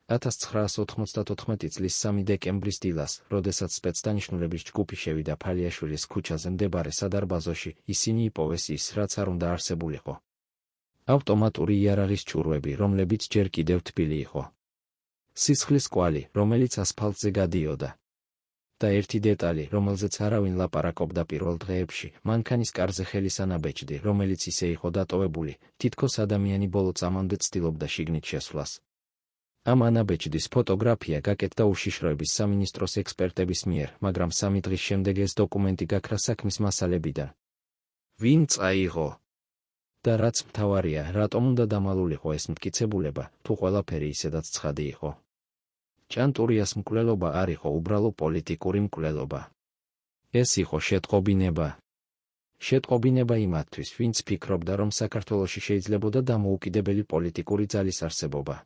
1994 წლის 3 დეკემბრის დილას, როდესაც სპეცდანიშნულების ჯგუფი შევიდა ფალიაშვილის ქუჩაზე მდებარე სადარბაზოში, ისინი იპოვეს ის, რაც არ უნდა არსებულიყო. ავტომატური იარაღის ჭურვები, რომლებიც ჯერ კიდევ თბილი იყო. სისხლის კვალი, რომელიც ასფალტზე გადიოდა. და ერთი დეტალი, რომელზეც არავინ ლაპარაკობდა პირველ დღეებში, მანქანის კარზე ხელის ანაბეჭდი, რომელიც ისე იყო დატოვებული, თითქოს ადამიანი ბოლო წამამდე ცდილობდა შიგნით შესვლას. ამ ანაბეჭდის ფოტოგრაფია გაკეთდა უშიშროების სამინისტროს ექსპერტების მიერ, მაგრამ 3 დღის შემდეგ ეს დოკუმენტი გაქრა საქმის მასალებიდან. ვინ წაიღო? და რაც მთავარია, რატომ უნდა დამალულიყო ეს მტკიცებულება, თუ ყველაფერი ისედაც ცხადი იყო. ჭანტურიას მკვლელობა არ იყო უბრალო პოლიტიკური მკვლელობა. ეს იყო შეტყობინება. შეტყობინება იმათთვის, ვინც ფიქრობდა, რომ საქართველოში შეიძლებოდა დამოუკიდებელი პოლიტიკური ძალის არსებობა.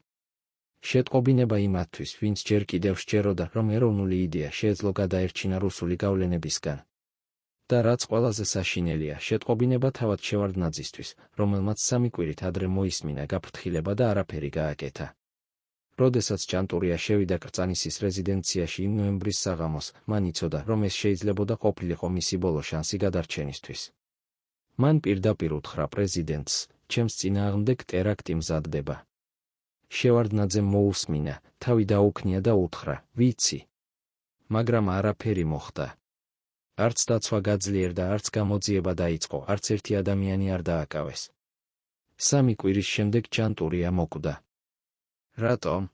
შეტყობინება იმათთვის, ვინც ჯერ კიდევ სჯეროდა, რომ ეროვნული იდეა შეეძლო გადაერჩინა რუსული გავლენებისგან. და რაც ყველაზე საშინელია, შეტყობინება თავად შევარდნაძისთვის, რომელმაც 3 კვირით ადრე მოისმინა გაფრთხილება და არაფერი გააკეთა. როდესაც ჭანტურია შევიდა კრწანისის რეზიდენციაში იმ ნოემბრის საღამოს, მან იცოდა, რომ ეს შეიძლებოდა ყოფილიყო მისი ბოლო შანსი გადარჩენისთვის. მან პირდაპირ უთხრა პრეზიდენტს, ჩემს წინააღმდეგ ტერაქტი მზადდება. შევარდნაძემ მოусმინა, თავი დაუქნია და უთხრა, ვიცი. მაგრამ არაფერი მოხდა. არც დაცვა გაძლიერდა, არც გამოძიება დაიწყო, არც ერთი ადამიანი არ დააკავეს. 3 კვირის შემდეგ ჭანტურია მოკვდა. რატომ?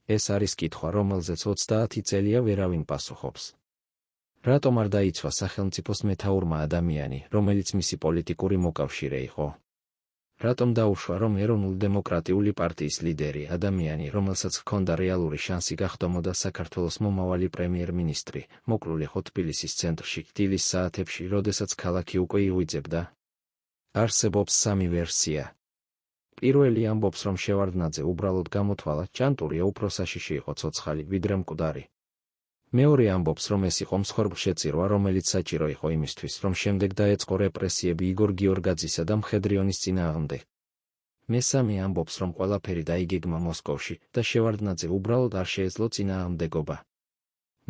ეს არის კითხვა, რომელზეც 30 წელია ვერავინ პასუხობს. რატომ არ დაიცვა სახელმწიფოს მეთაურმა ადამიანი, რომელიც მისი პოლიტიკური მოკავშირე იყო? რატომ დაუშვა, რომ ეროვნულ-დემოკრატიული პარტიის ლიდერი, ადამიანი, რომელსაც ჰქონდა რეალური შანსი გახდომოდა საქართველოს მომავალი პრემიერ-მინისტრი, მოკლულიყო თბილისის ცენტრში, დილის საათებში, როდესაც ქალაქი უკვე იღვიძებდა? არსებობს 3 ვერსია. პირველი ამბობს, რომ შევარდნაძე უბრალოდ გამოთვალა, ჭანტურია უფრო საშიში იყო ცოცხალი, ვიდრე მკვდარი. მეორე ამბობს, რომ ეს იყო მსხვერპლშეწირვა, რომელიც საჭირო იყო იმისთვის, რომ შემდეგ დაეწყო რეპრესიები იგორ გიორგაძისა და მხედრიონის წინააღმდეგ. მესამე ამბობს, რომ ყველაფერი დაიგეგმა მოსკოვში და შევარდნაძე უბრალოდ არ შეეძლო წინააღმდეგობა.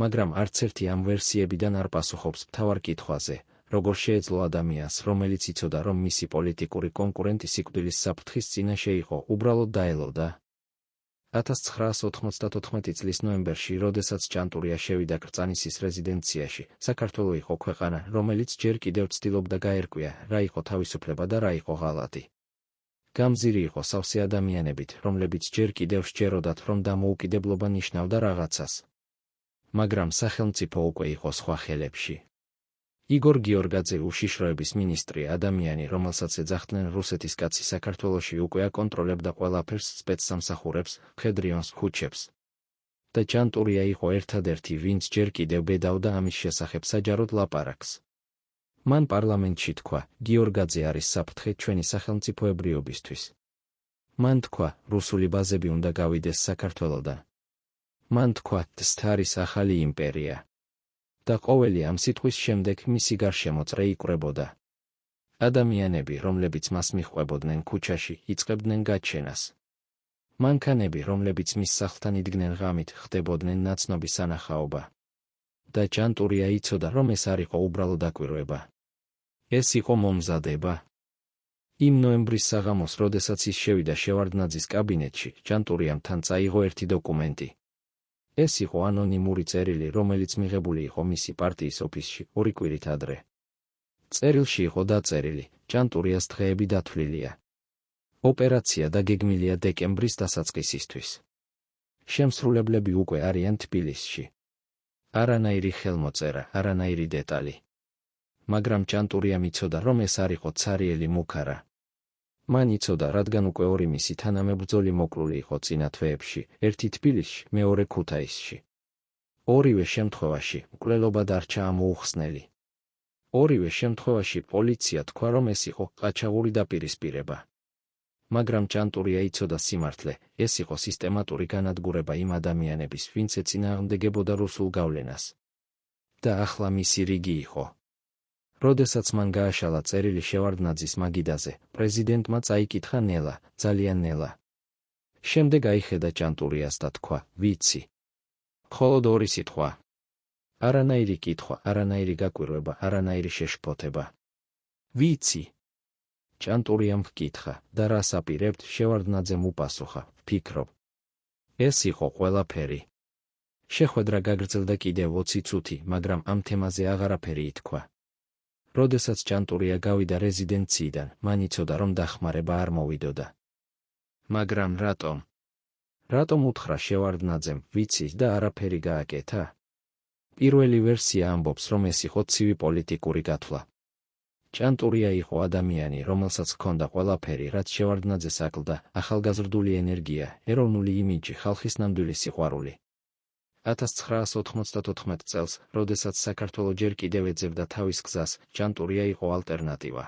მაგრამ არც ერთი ამ ვერსიებიდან არ პასუხობს მთავარ კითხვაზე, როგორ შეეძლო ადამიანს, რომელიც იცოდა, რომ მისი პოლიტიკური კონკურენტი სიკვდილის საფრთხის წინაშე იყო, უბრალოდ დაელოდა. 1994 წლის ნოემბერში, როდესაც ჭანტურია შევიდა კრწანისის რეზიდენციაში, საქართველო იყო ქვეყანა, რომელიც ჯერ კიდევ ცდილობდა გაერკვია, რა იყო თავისუფლება და რა იყო ღალატი. გამზირი იყო სავსე ადამიანებით, რომლებიც ჯერ კიდევ სჯეროდათ, რომ დამოუკიდებლობა ნიშნავდა რაღაცას. მაგრამ სახელმწიფო უკვე იყო სხვა ხელებში. იგორ გიორგაძე, უშიშროების მინისტრი, ადამიანი, რომელსაც ეძახდნენ რუსეთის კაცი, საქართველოში უკვე აკონტროლებდა ყველაფერს, სპეცსამსახურებს, მხედრიონს, ქუჩებს. და ჭანტურია იყო ერთადერთი, ვინც ჯერ კიდევ ბედავდა ამის შესახებ საჯაროდ ლაპარაკს. მან პარლამენტში თქვა, გიორგაძე არის საფრთხე ჩვენი სახელმწიფოებრიობისთვის. მან თქვა, რუსული ბაზები უნდა გავიდეს საქართველოდან. მან თქვა, დსთ არის ახალი იმპერია. და ყოველი ამ სიტყვის შემდეგ მისი გარშემოწრე იკვრებოდა. ადამიანები, რომლებიც მას მიჰყვებოდნენ ქუჩაში, იწყებდნენ გაჩენას. მანქანები, რომლებიც მის სახლთან იდგნენ ღამით, ხდებოდნენ ნაცნობი სანახაობა. და ჭანტურია იცოდა, რომ ეს არ იყო უბრალო დაკვირვება. ეს იყო მომზადება. იმ ნოემბრის საღამოს, როდესაც ის შევიდა შევარდნაძის კაბინეტში, ჭანტურიამ თან წაიღო ერთი დოკუმენტი. ეს იყო ანონიმური წერილი, რომელიც მიღებული იყო მისი პარტიის ოფისში 2 კვირით ადრე. წერილში იყო დაწერილი, ჭანტურიას დღეები დათვლილია. ოპერაცია დაგეგმილია დეკემბრის დასაწყისისთვის. შემსრულებლები უკვე არიან თბილისში. არანაირი ხელმოწერა, არანაირი დეტალი. მაგრამ ჭანტურიამ იცოდა, რომ ეს არ იყო ცარიელი მუქარა. მან იცოდა, რადგან უკვე 2 მისი თანამებრძოლი მოკლული იყო წინა თვეებში, ერთი თბილისში, მეორე ქუთაისში. ორივე შემთხვევაში მკვლელობა დარჩა ამოუხსნელი. ორივე შემთხვევაში პოლიცია თქვა, რომ ეს იყო ყაჩაღური დაპირისპირება. მაგრამ ჭანტურია იცოდა სიმართლე, ეს იყო სისტემატური განადგურება იმ ადამიანების, ვინც ეწინააღმდეგებოდა რუსულ გავლენას. და ახლა მისი რიგი იყო. როდესაც მან გააშალა წერილი შევარდნაძის მაგიდაზე, პრეზიდენტმა წაიკითხა ნელა, ძალიან ნელა. შემდეგ აიხედა ჭანტურიას და თქვა, ვიცი. მხოლოდ ორი სიტყვა. არანაირი კითხვა, არანაირი გაკვირვება, არანაირი შეშფოთება. ვიცი. ჭანტურიამ ჰკითხა, და რას აპირებთ? შევარდნაძემ უპასუხა, ვფიქრობ. ეს იყო ყველაფერი. შეხვედრა გაგრძელდა კიდევ 20 წუთი, მაგრამ ამ თემაზე აღარაფერი ითქვა. როდესაც ჭანტურია გავიდა რეზიდენციიდან, მან იცოდა, რომ დახმარება არ მოვიდოდა. მაგრამ რატომ? რატომ უთხრა შევარდნაძემ, ვიცი და არაფერი გააკეთა? პირველი ვერსია ამბობს, რომ ეს იყო ცივი პოლიტიკური გათვლა. ჭანტურია იყო ადამიანი, რომელსაც ჰქონდა ყველაფერი, რაც შევარდნაძეს აკლდა: ახალგაზრდული ენერგია, ეროვნული იმიჯი, ხალხის ნამდვილი სიყვარული. 1994 წელს, როდესაც საქართველო ჯერ კიდევ ეძებდა თავის გზას, ჭანტურია იყო ალტერნატივა.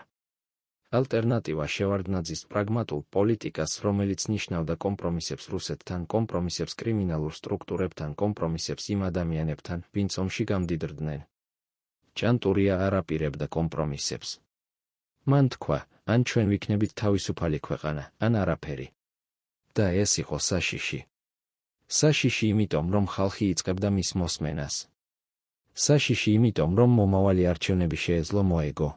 ალტერნატივა შევარდნაძის პრაგმატულ პოლიტიკას, რომელიც ნიშნავდა კომპრომისებს რუსეთთან, კომპრომისებს კრიმინალურ სტრუქტურებთან, კომპრომისებს იმ ადამიანებთან, ვინც ომში გამდიდრდნენ. ჭანტურია არ აპირებდა კომპრომისებს. მან თქვა, ან ჩვენ ვიქნებით თავისუფალი ქვეყანა, ან არაფერი. და ეს იყო საშიში. საშიში იმიტომ, რომ ხალხი იწყებდა მის მოსმენას. საშიში იმიტომ, რომ მომავალი არჩევნები შეეძლო მოეგო.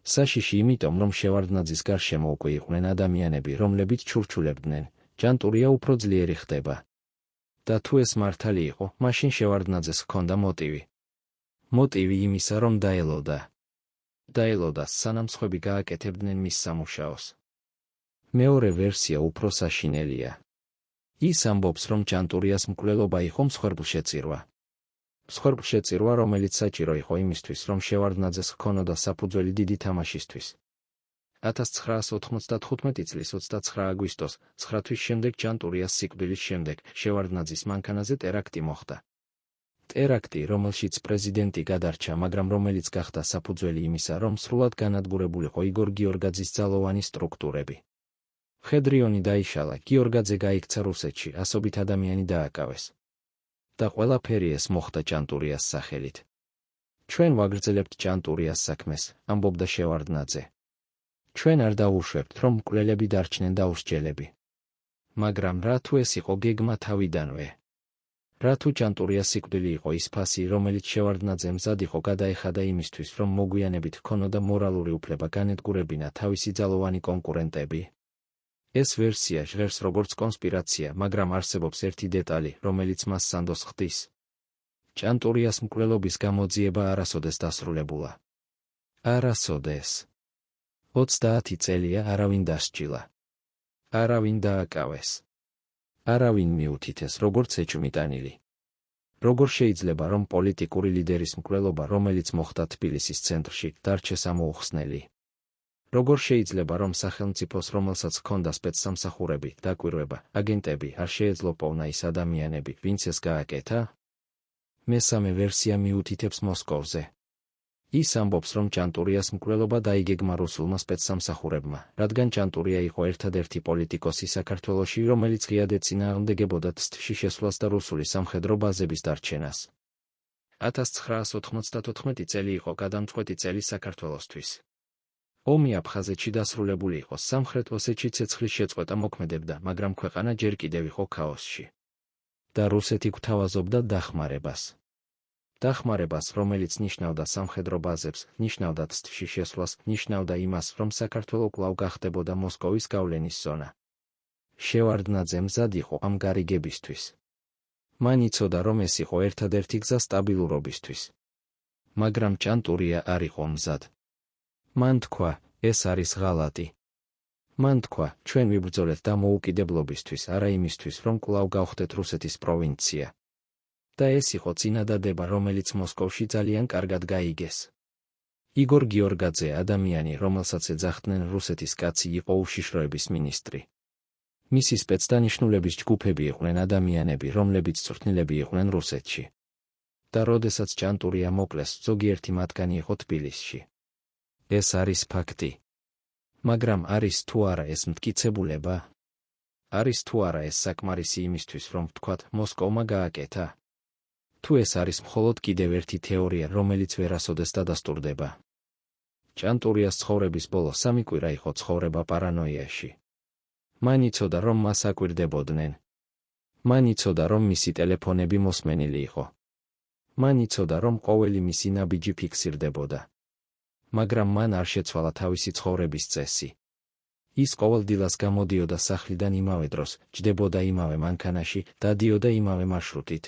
საშიში იმიტომ, რომ შევარდნაძის გარშემო უკვე იყვნენ ადამიანები, რომლებიც ჩურჩულებდნენ, ჭანტურია უფრო ძლიერი ხდება. და თუ ეს მართალი იყო, მაშინ შევარდნაძეს ჰქონდა მოტივი. მოტივი იმისა, რომ დაელოდა. დაელოდა, სანამ სხვები გააკეთებდნენ მის სამუშაოს. მეორე ვერსია უფრო საშინელია. ის ამბობს, რომ ჭანტურიას მკვლელობა იყო მსხვერპლშეწირვა. მსხვერპლშეწირვა, რომელიც საჭირო იყო იმისთვის, რომ შევარდნაძეს ჰქონოდა საფუძველი დიდი თამაშისთვის. 1995 წლის 29 აგვისტოს, 9 თვის შემდეგ ჭანტურიას სიკვდილის შემდეგ, შევარდნაძის მანქანაზე ტერაქტი მოხდა. ტერაქტი, რომელშიც პრეზიდენტი გადარჩა, მაგრამ რომელიც გახდა საფუძველი იმისა, რომ სრულად განადგურებულიყო იგორ გიორგაძის ძალოვანი სტრუქტურები. მხედრიონი დაიშალა, გიორგაძე გაიქცა რუსეთში, ასობით ადამიანი დააკავეს. და ყველაფერი ეს მოხდა ჭანტურიას სახელით. ჩვენ ვაგრძელებთ ჭანტურიას საქმეს, ამბობდა შევარდნაძე. ჩვენ არ დაუშვებთ, რომ მკვლელები დარჩნენ დაუსჯელები. მაგრამ რა თუ ეს იყო გეგმა თავიდანვე? რა თუ ჭანტურიას სიკვდილი იყო ის ფასი, რომელიც შევარდნაძემ მზად იყო გადაეხადა იმისთვის, რომ მოგვიანებით ჰქონოდა მორალური უფლება განედგურებინა თავისი ძალოვანი კონკურენტები? ეს ვერსია ჟღერს როგორც კონსპირაცია, მაგრამ არსებობს ერთი დეტალი, რომელიც მას სანდოს ხდის. ჭანტურიას მკვლელობის გამოძიება არასოდეს დასრულებულა. არასოდეს. 30 წელია არავინ დასჯილა. არავინ დააკავეს. არავინ მიუთითეს, როგორც ეჭვმიტანილი. როგორ შეიძლება, რომ პოლიტიკური ლიდერის მკვლელობა, რომელიც მოხდა თბილისის ცენტრში, დარჩეს ამოუხსნელი? როგორ შეიძლება, რომ სახელმწიფოს, რომელსაც ჰქონდა სპეცსამსახურები, დაკვირვება, აგენტები, არ შეეძლო პოვნა ის ადამიანები, ვინც ეს გააკეთა? მესამე ვერსია მიუთითებს მოსკოვზე. ის ამბობს, რომ ჭანტურიას მკვლელობა დაიგეგმა რუსულმა სპეცსამსახურებმა, რადგან ჭანტურია იყო ერთადერთი პოლიტიკოსი საქართველოში, რომელიც ღიად ეწინააღმდეგებოდა თსთ-ში შესვლას და რუსული სამხედრო ბაზების დარჩენას. 1994 წელი იყო გადამწყვეტი წელი საქართველოსთვის. ომი აფხაზეთში დასრულებული იყო, სამხრეთ ოსეთში ცეცხლის შეწყვეტა მოქმედებდა, მაგრამ ქვეყანა ჯერ კიდევ იყო ქაოსში. და რუსეთი გვთავაზობდა დახმარებას. დახმარებას, რომელიც ნიშნავდა სამხედრო ბაზებს, ნიშნავდა თსთ-ში შესვლას, ნიშნავდა იმას, რომ საქართველო კვლავ გახდებოდა მოსკოვის გავლენის ზონა. შევარდნაძე მზად იყო ამ გარიგებისთვის. მან იცოდა, რომ ეს იყო ერთადერთი გზა სტაბილურობისთვის. მაგრამ ჭანტურია არ იყო მზად. მან თქვა, ეს არის ღალატი. მან თქვა, ჩვენ ვიბრძოლეთ დამოუკიდებლობისთვის, არა იმისთვის, რომ კვლავ გავხდეთ რუსეთის პროვინცია. და ეს იყო წინადადება, რომელიც მოსკოვში ძალიან კარგად გაიგეს. იგორ გიორგაძე, ადამიანი, რომელსაც ეძახდნენ რუსეთის კაცი, იყო უშიშროების მინისტრი. მისი სპეცდანიშნულების ჯგუფები იყვნენ ადამიანები, რომლებიც წვრთნილები იყვნენ რუსეთში. და როდესაც ჭანტურია მოკლეს, ზოგიერთი მათგანი იყო თბილისში. ეს არის ფაქტი. მაგრამ არის თუ არა ეს მტკიცებულება? არის თუ არა ეს საკმარისი იმისთვის, რომ ვთქვათ, მოსკოვმა გააკეთა? თუ ეს არის მხოლოდ კიდევ ერთი თეორია, რომელიც ვერასოდეს დადასტურდება. ჭანტურიას ცხოვრების ბოლო 3 კვირა იყო ცხოვრება პარანოიაში. მან იცოდა, რომ მას აკვირდებოდნენ. მან იცოდა, რომ მისი ტელეფონები მოსმენილი იყო. მან იცოდა, რომ ყოველი მისი ნაბიჯი ფიქსირდებოდა. მაგრამ მან არ შეცვალა თავისი ცხოვრების წესი. ის ყოველდღიურად გამოდიოდა სახლიდან იმავე დროს, ჯდებოდა იმავე მანქანაში, დადიოდა იმავე მარშრუტით.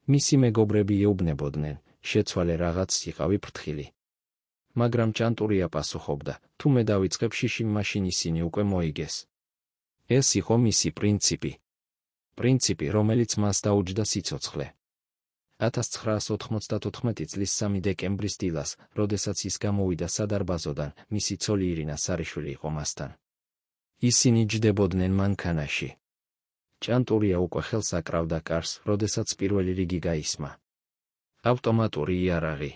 მისი მეგობრები ეუბნებოდნენ, შეცვალე რაღაც იყავი ფრთხილი. მაგრამ ჭანტურია პასუხობდა, თუ მე დავიწყებ შიში, მაშინ ისინი უკვე მოიგეს. ეს იყო მისი პრინციპი. პრინციპი, რომელიც მას დაუჯდა სიცოცხლე. 1994 წლის 3 დეკემბრის დილას, როდესაც ის გამოვიდა სადარბაზოდან, მისი ცოლი ირინა სარიშვილი იყო მასთან. ისინი ჯდებოდნენ მანქანაში. ჭანტურია უკვე ხელს აკრავდა კარს, როდესაც პირველი რიგი გაისმა. ავტომატური იარაღი.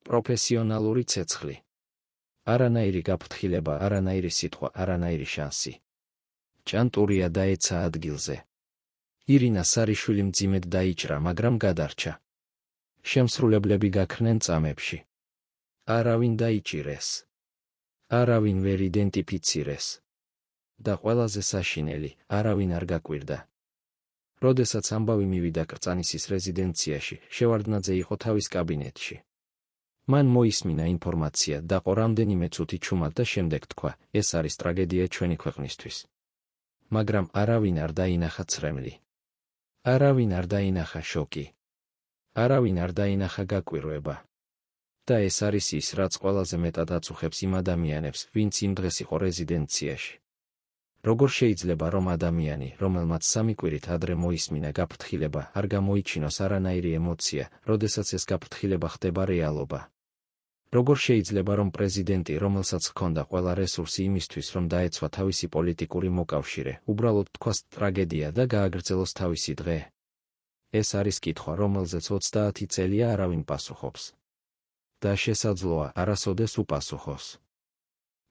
პროფესიონალური ცეცხლი. არანაირი გაფრთხილება, არანაირი სიტყვა, არანაირი შანსი. ჭანტურია დაეცა ადგილზე. ირინა სარიშვილი მძიმედ დაიჭრა, მაგრამ გადარჩა. შემსრულებლები გაქრნენ წამებში. არავინ დაიჭირეს. არავინ ვერ იდენტიფიცირეს. და ყველაზე საშინელი, არავინ არ გაკვირდა. როდესაც ამბავი მივიდა კრწანისის რეზიდენციაში, შევარდნაძე იყო თავის კაბინეტში. მან მოისმინა ინფორმაცია, დაყო რამდენიმე წუთი ჩუმად და შემდეგ თქვა, ეს არის ტრაგედია ჩვენი ქვეყნისთვის. მაგრამ არავინ არ დაინახა ცრემლი. არავინ არ დაინახა შოკი. არავინ არ დაინახა გაკვირვება. და ეს არის ის, რაც ყველაზე მეტად აწუხებს იმ ადამიანებს, ვინც იმ დღეს იყო რეზიდენციაში. როგორ შეიძლება, რომ ადამიანი, რომელმაც 3 კვირით ადრე მოისმინა გაფრთხილება, არ გამოიჩინოს არანაირი ემოცია, როდესაც ეს გაფრთხილება ხდება რეალობა? როგორ შეიძლება, რომ პრეზიდენტი, რომელსაც ჰქონდა ყველა რესურსი იმისთვის, რომ დაეცვა თავისი პოლიტიკური მოკავშირე, უბრალოდ თქვას ტრაგედია და გააგრძელოს თავისი დღე? ეს არის კითხვა, რომელზეც 30 წელია არავინ პასუხობს. და შესაძლოა, არასოდეს უპასუხოს.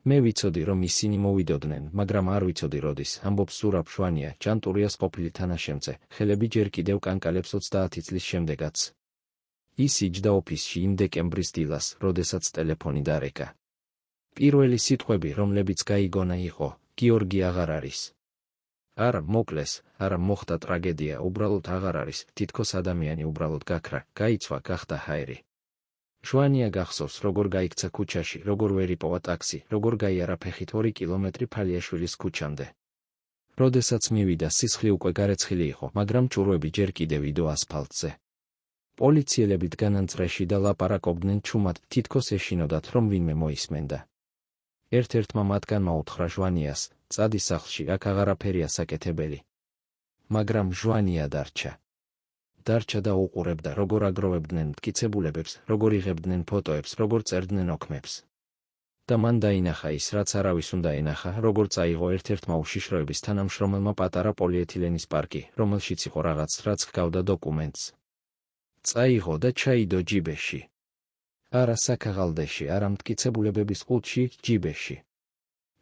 მე ვიცოდი, რომ ისინი მოვიდოდნენ, მაგრამ არ ვიცოდი როდის, ამბობს ზურაბ შვანია, ჭანტურიას ყოფილი თანაშემწე, ხელები ჯერ კიდევ კანკალებს 30 წლის შემდეგაც. ის იჯდა ოფისში იმ დეკემბრის დილას, როდესაც ტელეფონი დარეკა. პირველი სიტყვები, რომლებიც გაიგონა იყო, გიორგი აღარ არის. არა, მოკლეს, არა მოხდა ტრაგედია, უბრალოდ აღარ არის, თითქოს ადამიანი უბრალოდ გაქრა, გაიცვა, გახდა ჰაერი. შვანია გახსოვს, როგორ გაიქცა ქუჩაში, როგორ ვერ იპოვა ტაქსი, როგორ გაიარა ფეხით 2 კილომეტრი ფალიაშვილის ქუჩამდე. როდესაც მივიდა, სისხლი უკვე გარეცხილი იყო, მაგრამ ჭურვები ჯერ კიდევ იდო ასფალტზე. პოლიციელები დგანან წრეში და ლაპარაკობდნენ ჩუმად, თითქოს ეშინოდათ, რომ ვინმე მოისმენდა. ერთ-ერთმა მათგანმა უთხრა ჟვანიას, წადი სახლში, აქ აღარაფერია საკეთებელი. მაგრამ ჟვანია დარჩა. დარჩა და უყურებდა, როგორ აგროვებდნენ მტკიცებულებებს, როგორ იღებდნენ ფოტოებს, როგორ წერდნენ ოქმებს. და მან დაინახა ის, რაც არავის უნდა ენახა, როგორ წაიღო ერთ-ერთმა უშიშროების თანამშრომელმა პატარა პოლიეთილენის პარკი, რომელშიც იყო რაღაც, რაც ჰგავდა დოკუმენტს. წაიღო და ჩაიდო ჯიბეში. არა საქაღალდეში, არა მტკიცებულებების ყუთში, ჯიბეში.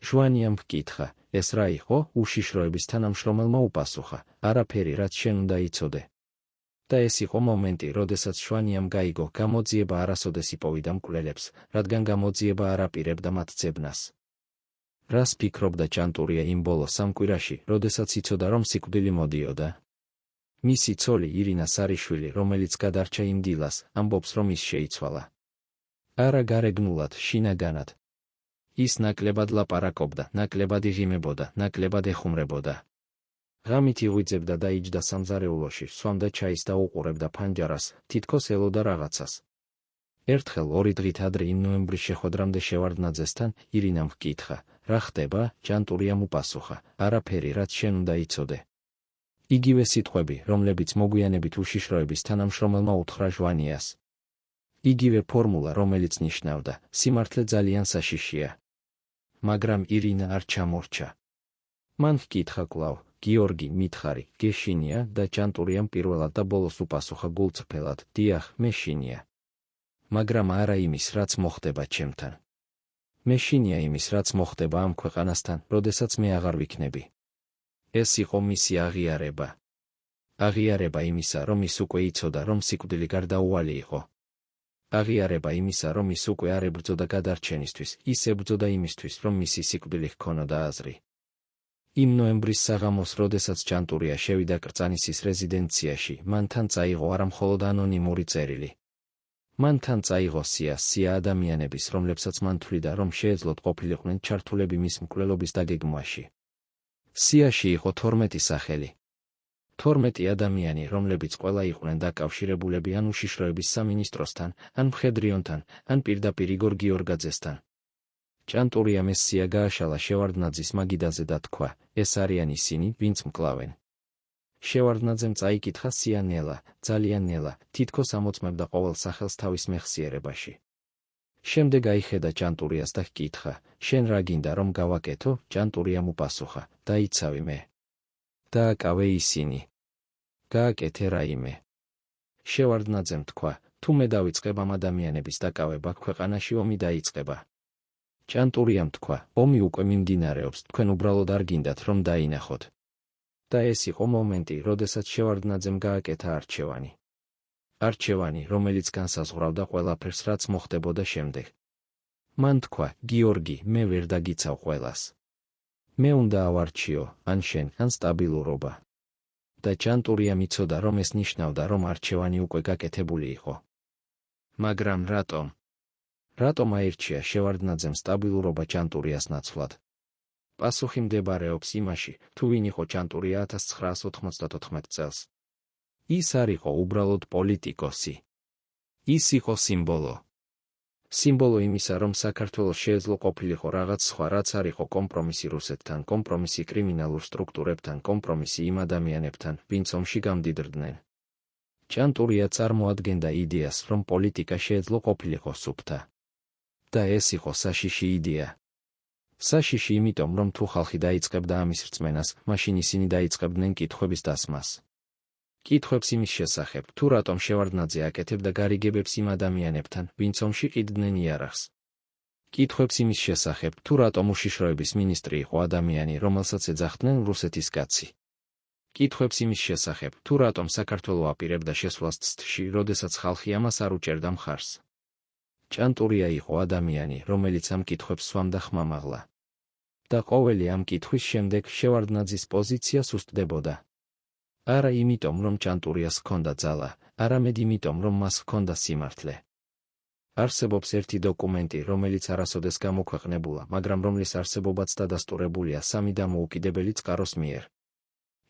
ჟვანიამ ჰკითხა, ეს რა იყო? უშიშროების თანამშრომელმა უპასუხა, არაფერი, რაც შენ უნდა იცოდე. და ეს იყო მომენტი, როდესაც შვანიამ გაიგო, გამოძიება არასოდეს იპოვიდა მკვლელებს, რადგან გამოძიება არ აპირებდა მათ ძებნას. რას ფიქრობდა ჭანტურია იმ ბოლო 3 კვირაში, როდესაც იცოდა, რომ სიკვდილი მოდიოდა? მისი ცოლი ირინა სარიშვილი, რომელიც გადარჩა იმ დილას, ამბობს, რომ ის შეიცვალა. არა გარეგნულად, შინაგანად. ის ნაკლებად ლაპარაკობდა, ნაკლებად იღიმებოდა, ნაკლებად ეხუმრებოდა. ღამით იღვიძებდა და იჯდა სამზარეულოში, სვამდა ჩაის და უყურებდა ფანჯარას, თითქოს ელოდა რაღაცას. ერთხელ 2 დღით ადრე იმ ნოემბრის შეხვედრამდე შევარდნაძესთან, ირინამ ჰკითხა, რა ხდება? ჭანტურიამ უპასუხა, არაფერი, რაც შენ უნდა იცოდე. იგივე სიტყვები, რომლებიც მოგვიანებით უშიშროების თანამშრომელმა უთხრა ჟვანიას. იგივე ფორმულა, რომელიც ნიშნავდა, სიმართლე ძალიან საშიშია. მაგრამ ირინა არ ჩამორჩა. მან ჰკითხა კვლავ, გიორგი, მითხარი, გეშინია და ჭანტურიამ პირველად და ბოლოს უპასუხა გულწრფელად, დიახ, მეშინია. მაგრამ არა იმის, რაც მოხდება ჩემთან. მეშინია იმის, რაც მოხდება ამ ქვეყანასთან, როდესაც მე აღარ ვიქნები. ეს იყო მისი აღიარება. აღიარება იმისა, რომ ის უკვე იცოდა, რომ სიკვდილი გარდაუვალი იყო. აღიარება იმისა, რომ ის უკვე არ ებრძოდა გადარჩენისთვის, ის ებრძოდა იმისთვის, რომ მისი სიკვდილი ჰქონოდა აზრი. იმ ნოემბრის საღამოს, როდესაც ჭანტურია შევიდა კრწანისის რეზიდენციაში, მან თან წაიღო არა მხოლოდ ანონიმური წერილი. მან თან წაიღო სია ადამიანების, რომლებსაც მან თვლიდა, რომ შეეძლოთ ყოფილიყვნენ ჩართულები მის მკვლელობის დაგეგმვაში. სიაში იყო 12 სახელი. 12 ადამიანი, რომლებიც ყველა იყვნენ დაკავშირებულები ან უშიშროების სამინისტროსთან, ან მხედრიონთან, ან პირდაპირ იგორ გიორგაძესთან. ჭანტურიამ ეს სია გააშალა შევარდნაძის მაგიდაზე და თქვა, ეს არიან ისინი, ვინც მკლავენ. შევარდნაძემ წაიკითხა სია ნელა, ძალიან ნელა, თითქოს ამოწმებდა ყოველ სახელს თავის მეხსიერებაში. შემდეგ აიხედა ჭანტურიას და ჰკითხა, შენ რა გინდა რომ გავაკეთო? ჭანტურიამ უპასუხა, დაიცავი მე. დააკავე ისინი. გააკეთე რაიმე. შევარდნაძემ თქვა, თუ მე დავიწყებ ამ ადამიანების დაკავება, ქვეყანაში ომი დაიწყება. ჭანტურიამ თქვა, ომი უკვე მიმდინარეობს, თქვენ უბრალოდ არ გინდათ რომ დაინახოთ. და ეს იყო მომენტი, როდესაც შევარდნაძემ გააკეთა არჩევანი. არჩევანი, რომელიც განსაზღვრავდა ყველაფერს, რაც მოხდებოდა შემდეგ. მან თქვა, გიორგი, მე ვერ დაგიცავ ყველას. მე უნდა ავარჩიო, ან შენ, ან სტაბილურობა. და ჭანტურიამ იცოდა, რომ ეს ნიშნავდა, რომ არჩევანი უკვე გაკეთებული იყო. მაგრამ რატომ? რატომ აირჩია შევარდნაძემ სტაბილურობა ჭანტურიას ნაცვლად? პასუხი მდებარეობს იმაში, თუ ვინ იყო ჭანტურია 1994 წელს. ის არ იყო უბრალოდ პოლიტიკოსი. ის იყო სიმბოლო. სიმბოლო იმისა, რომ საქართველოს შეეძლო ყოფილიყო რაღაც სხვა, რაც არ იყო კომპრომისი რუსეთთან, კომპრომისი კრიმინალურ სტრუქტურებთან, კომპრომისი იმ ადამიანებთან, ვინც ომში გამდიდრდნენ. ჭანტურია წარმოადგენდა იდეას, რომ პოლიტიკა შეეძლო ყოფილიყო სუფთა. და ეს იყო საშიში იდეა. საშიში იმიტომ, რომ თუ ხალხი დაიწყებდა ამის რწმენას, მაშინ ისინი დაიწყებდნენ კითხვების დასმას. კითხვებს იმის შესახებ, თუ რატომ შევარდნაძე აკეთებდა გარიგებებს იმ ადამიანებთან, ვინც ომში ყიდდნენ იარაღს. კითხვებს იმის შესახებ, თუ რატომ უშიშროების მინისტრი იყო ადამიანი, რომელსაც ეძახდნენ რუსეთის კაცი. კითხვებს იმის შესახებ, თუ რატომ საქართველო აპირებდა შესვლას ცდში, როდესაც ხალხი ამას არ უჭერდა მხარს. ჭანტურია იყო ადამიანი, რომელიც ამ კითხვებს სვამდა ხმამაღლა. და ყოველი ამ კითხვის შემდეგ შევარდნაძის პოზიცია სუსტდებოდა. არა იმიტომ, რომ ჭანტურიას ჰქონდა ძალა, არამედ იმიტომ, რომ მას ჰქონდა სიმართლე. არსებობს ერთი დოკუმენტი, რომელიც არასოდეს გამოქვეყნებულა, მაგრამ რომლის არსებობაც დადასტურებულია სამი დამოუკიდებელი წყაროს მიერ.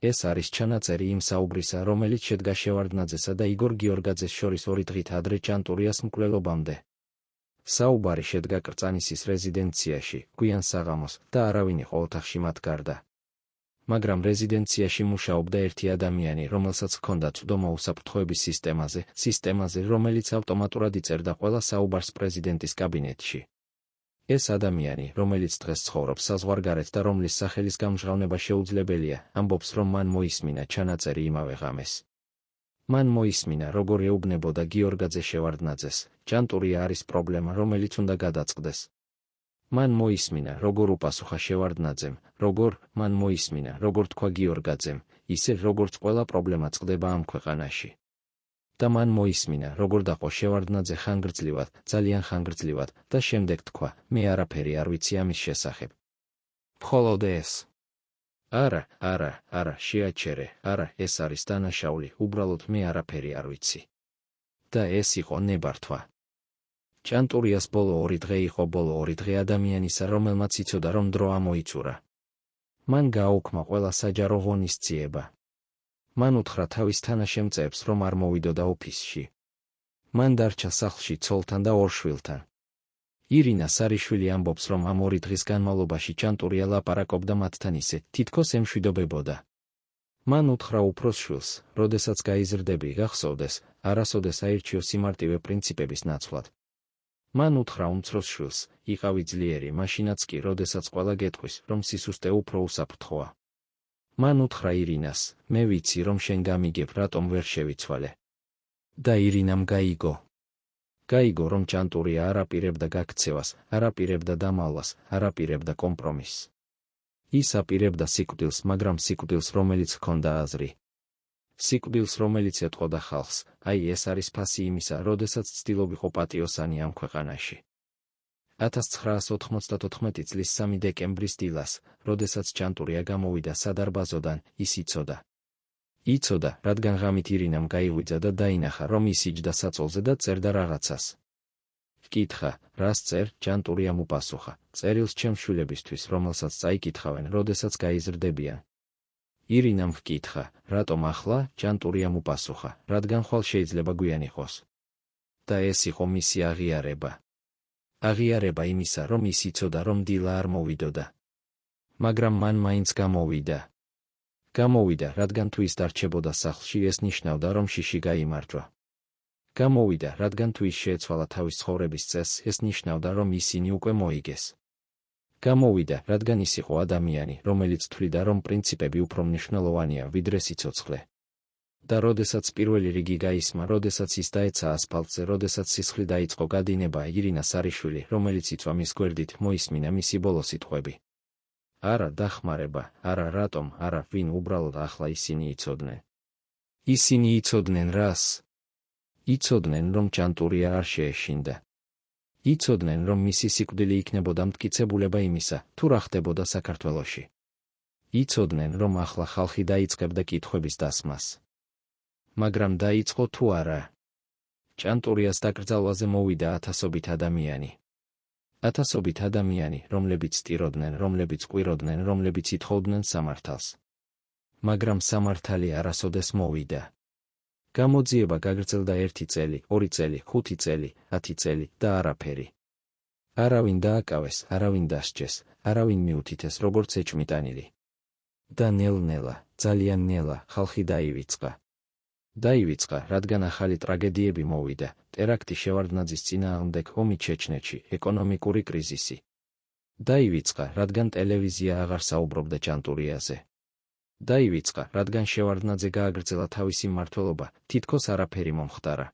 ეს არის ჩანაწერი იმ საუბრისა, რომელიც შედგა შევარდნაძესა და იგორ გიორგაძეს შორის 2 დღით ადრე ჭანტურიას მკვლელობამდე. საუბარი შედგა კრწანისის რეზიდენციაში, გვიან საღამოს, და არავინ იყო ოთახში მათ გარდა. მაგრამ რეზიდენციაში მუშაობდა ერთი ადამიანი, რომელსაც ჰქონდა წვდომა უსაფრთხოების სისტემაზე, რომელიც ავტომატურად იწერდა ყველა საუბარს პრეზიდენტის კაბინეტში. ეს ადამიანი, რომელიც დღეს ცხოვრობს საზღვარგარეთ და რომლის სახელის გამჟღავნება შეუძლებელია, ამბობს, რომ მან მოისმინა ჩანაწერი იმავე ღამეს. მან მოისმინა, როგორ ეუბნებოდა გიორგაძე შევარდნაძეს, ჭანტურია არის პრობლემა, რომელიც უნდა გადაწყდეს. მან მოისმინა, როგორ უპასუხა შევარდნაძემ, მან მოისმინა, როგორ თქვა გიორგაძემ, ისე როგორც ყველა პრობლემა წყდება ამ ქვეყანაში. და მან მოისმინა, როგორ დაყო შევარდნაძე ხანგრძლივად, ძალიან ხანგრძლივად, და შემდეგ თქვა, მე არაფერი არ ვიცი ამის შესახებ. მხოლოდ ეს. არა, შეაჩერე, არა, ეს არის დანაშაული, უბრალოდ მე არაფერი არ ვიცი. და ეს იყო ნებართვა. ჭანტურიას ბოლო 2 დღე იყო ბოლო 2 დღე ადამიანისა, რომელმაც იცოდა, რომ დრო ამოიწურა. მან გააუქმა ყველა საჯარო ღონისძიება. მან უთხრა თავის თანაშემწეებს, რომ არ მოვიდოდა ოფისში. მან დარჩა სახლში ცოლთან და 2 შვილთან. ირინა სარიშვილი ამბობს, რომ ამ 2 დღის განმავლობაში ჭანტურია ლაპარაკობდა მათთან ისე, თითქოს ემშვიდობებოდა. მან უთხრა უფროს შვილს, როდესაც გაიზრდები, გახსოვდეს, არასოდეს აირჩიო სიმარტივე პრინციპების ნაცვლად. მან უთხრა უმცროს შვილს, იყავი ძლიერი, მაშინაც კი, როდესაც ყველა გეტყვის, რომ სისუსტე უფრო უსაფრთხოა. მან უთხრა ირინას, მე ვიცი, რომ შენ გამიგებ, რატომ ვერ შევიცვალე. და ირინამ გაიგო. გაიგო, რომ ჭანტურია არ აპირებდა გაქცევას, არ აპირებდა დამალვას, არ აპირებდა კომპრომისს. ის აპირებდა სიკვდილს, მაგრამ სიკვდილს, რომელიც ჰქონდა აზრი. სიკვდილს, რომელიც ეტყოდა ხალხს, აი ეს არის ფასი იმისა, როდესაც ცდილობიყო პატიოსანი ამ ქვეყანაში. 1994 წლის 3 დეკემბრის დილას, როდესაც ჩანტურია გამოვიდა სადარბაზოდან, ის იცოდა. იცოდა, რადგან ღამით ირინამ გაიღვიძა და დაინახა, რომ ის იჯდა საწოლზე და წერდა რაღაცას. Ვკითხა, რას წერ, ჩანტურიამ უპასუხა, წერილს ჩემს შვილებისთვის, რომელსაც წაიკითხავენ, როდესაც გაიზრდებიან. ირინამ ვკითხა, რატომ ახლა, ჩანტურიამ უპასუხა, რადგან ხვალ შეიძლება გვიან იყოს. და ეს იყო მისი აღიარება. აღიარება იმისა, რომ ის იცოდა, რომ დილა არ მოვიდოდა. მაგრამ მან მაინც გამოვიდა. გამოვიდა, რადგან თუ ის დარჩებოდა სახლში, ეს ნიშნავდა, რომ შიში გაიმარჯვა. გამოვიდა, რადგან თუ ის შეეცვალა თავის ცხოვრების წესს, ეს ნიშნავდა, რომ ისინი უკვე მოიგეს. გამოვიდა, რადგან ის იყო ადამიანი, რომელიც თვლიდა, რომ პრინციპები უფრო მნიშვნელოვანია, ვიდრე სიცოცხლე. და როდესაც პირველი რიგი გაისმა, როდესაც ის დაეცა ასფალტზე, როდესაც სისხლი დაიწყო გადინება, ირინა სარიშვილი, რომელიც იწვა მის გვერდით, მოისმინა მისი ბოლო სიტყვები. არა დახმარება, არა რატომ, არა ვინ, უბრალოდ ახლა ისინი იცოდნენ. ისინი იცოდნენ რას? იცოდნენ, რომ ჩანტურია არ შეეშინდა. იცოდნენ, რომ მისი სიკვდილი იქნებოდა მტკიცებულება იმისა, თუ რა ხდებოდა საქართველოში. იცოდნენ, რომ ახლა ხალხი დაიწყებდა კითხვების დასმას. მაგრამ დაიწყო თუ არა? ჩანტურიას დაკრძალვაზე მოვიდა ათასობით ადამიანი. ათასობით ადამიანი, რომლებიც სტიროდნენ, რომლებიც ყვიროდნენ, რომლებიც ითხოვდნენ სამართალს. მაგრამ სამართალი არასოდეს მოვიდა. გამოძიება გაგრძელდა 1 წელი, 2 წელი, 5 წელი, 10 წელი და არაფერი. არავინ დააკავეს, არავინ დასჯეს, არავინ მიუთითეს როგორც ეჭვმიტანილი. და ნელ-ნელა, ძალიან ნელა, ხალხი დაივიწყა. დაივიწყა, რადგან ახალი ტრაგედიები მოვიდა, ტერაქტი შევარდნაძის წინააღმდეგ, ომი ჩეჩნეთში, ეკონომიკური კრიზისი. დაივიწყა, რადგან ტელევიზია აღარ საუბრობდა ჩანტურიაზე. დაივიწყა, რადგან შევარდნაძე გააგრძელა თავისი მმართველობა, თითქოს არაფერი მომხდარა.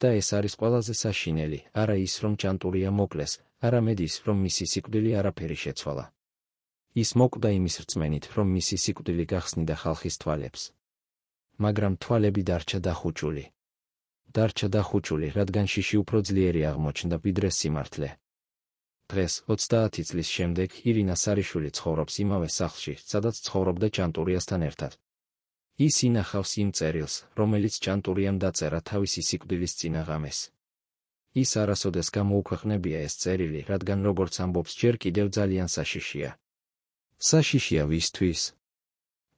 და ეს არის ყველაზე საშინელი, არა ის, რომ ჩანტურია მოკლეს, არამედ ის, რომ მისი სიკვდილი არაფერი შეცვალა. ის მოკვდა იმის რწმენით, რომ მისი სიკვდილი გახსნიდა ხალხის თვალებს. მაგრამ თვალები დარჩა დახუჭული. დარჩა დახუჭული, რადგან შიში უფრო ძლიერი აღმოჩნდა, ვიდრე სიმართლე. დღეს, 30 წლის შემდეგ, ირინა სარიშვილი ცხოვრობს იმავე სახლში, სადაც ცხოვრობდა ჩანტურიასთან ერთად. ის ინახავს იმ წერილს, რომელიც ჩანტურიამ დაწერა თავისი სიკვდილის წინაღამეს. ის არასოდეს გამოუქვეყნებია ეს წერილი, რადგან როგორც ამბობს, ჯერ კიდევ ძალიან საშიშია. საშიშია ვისთვის?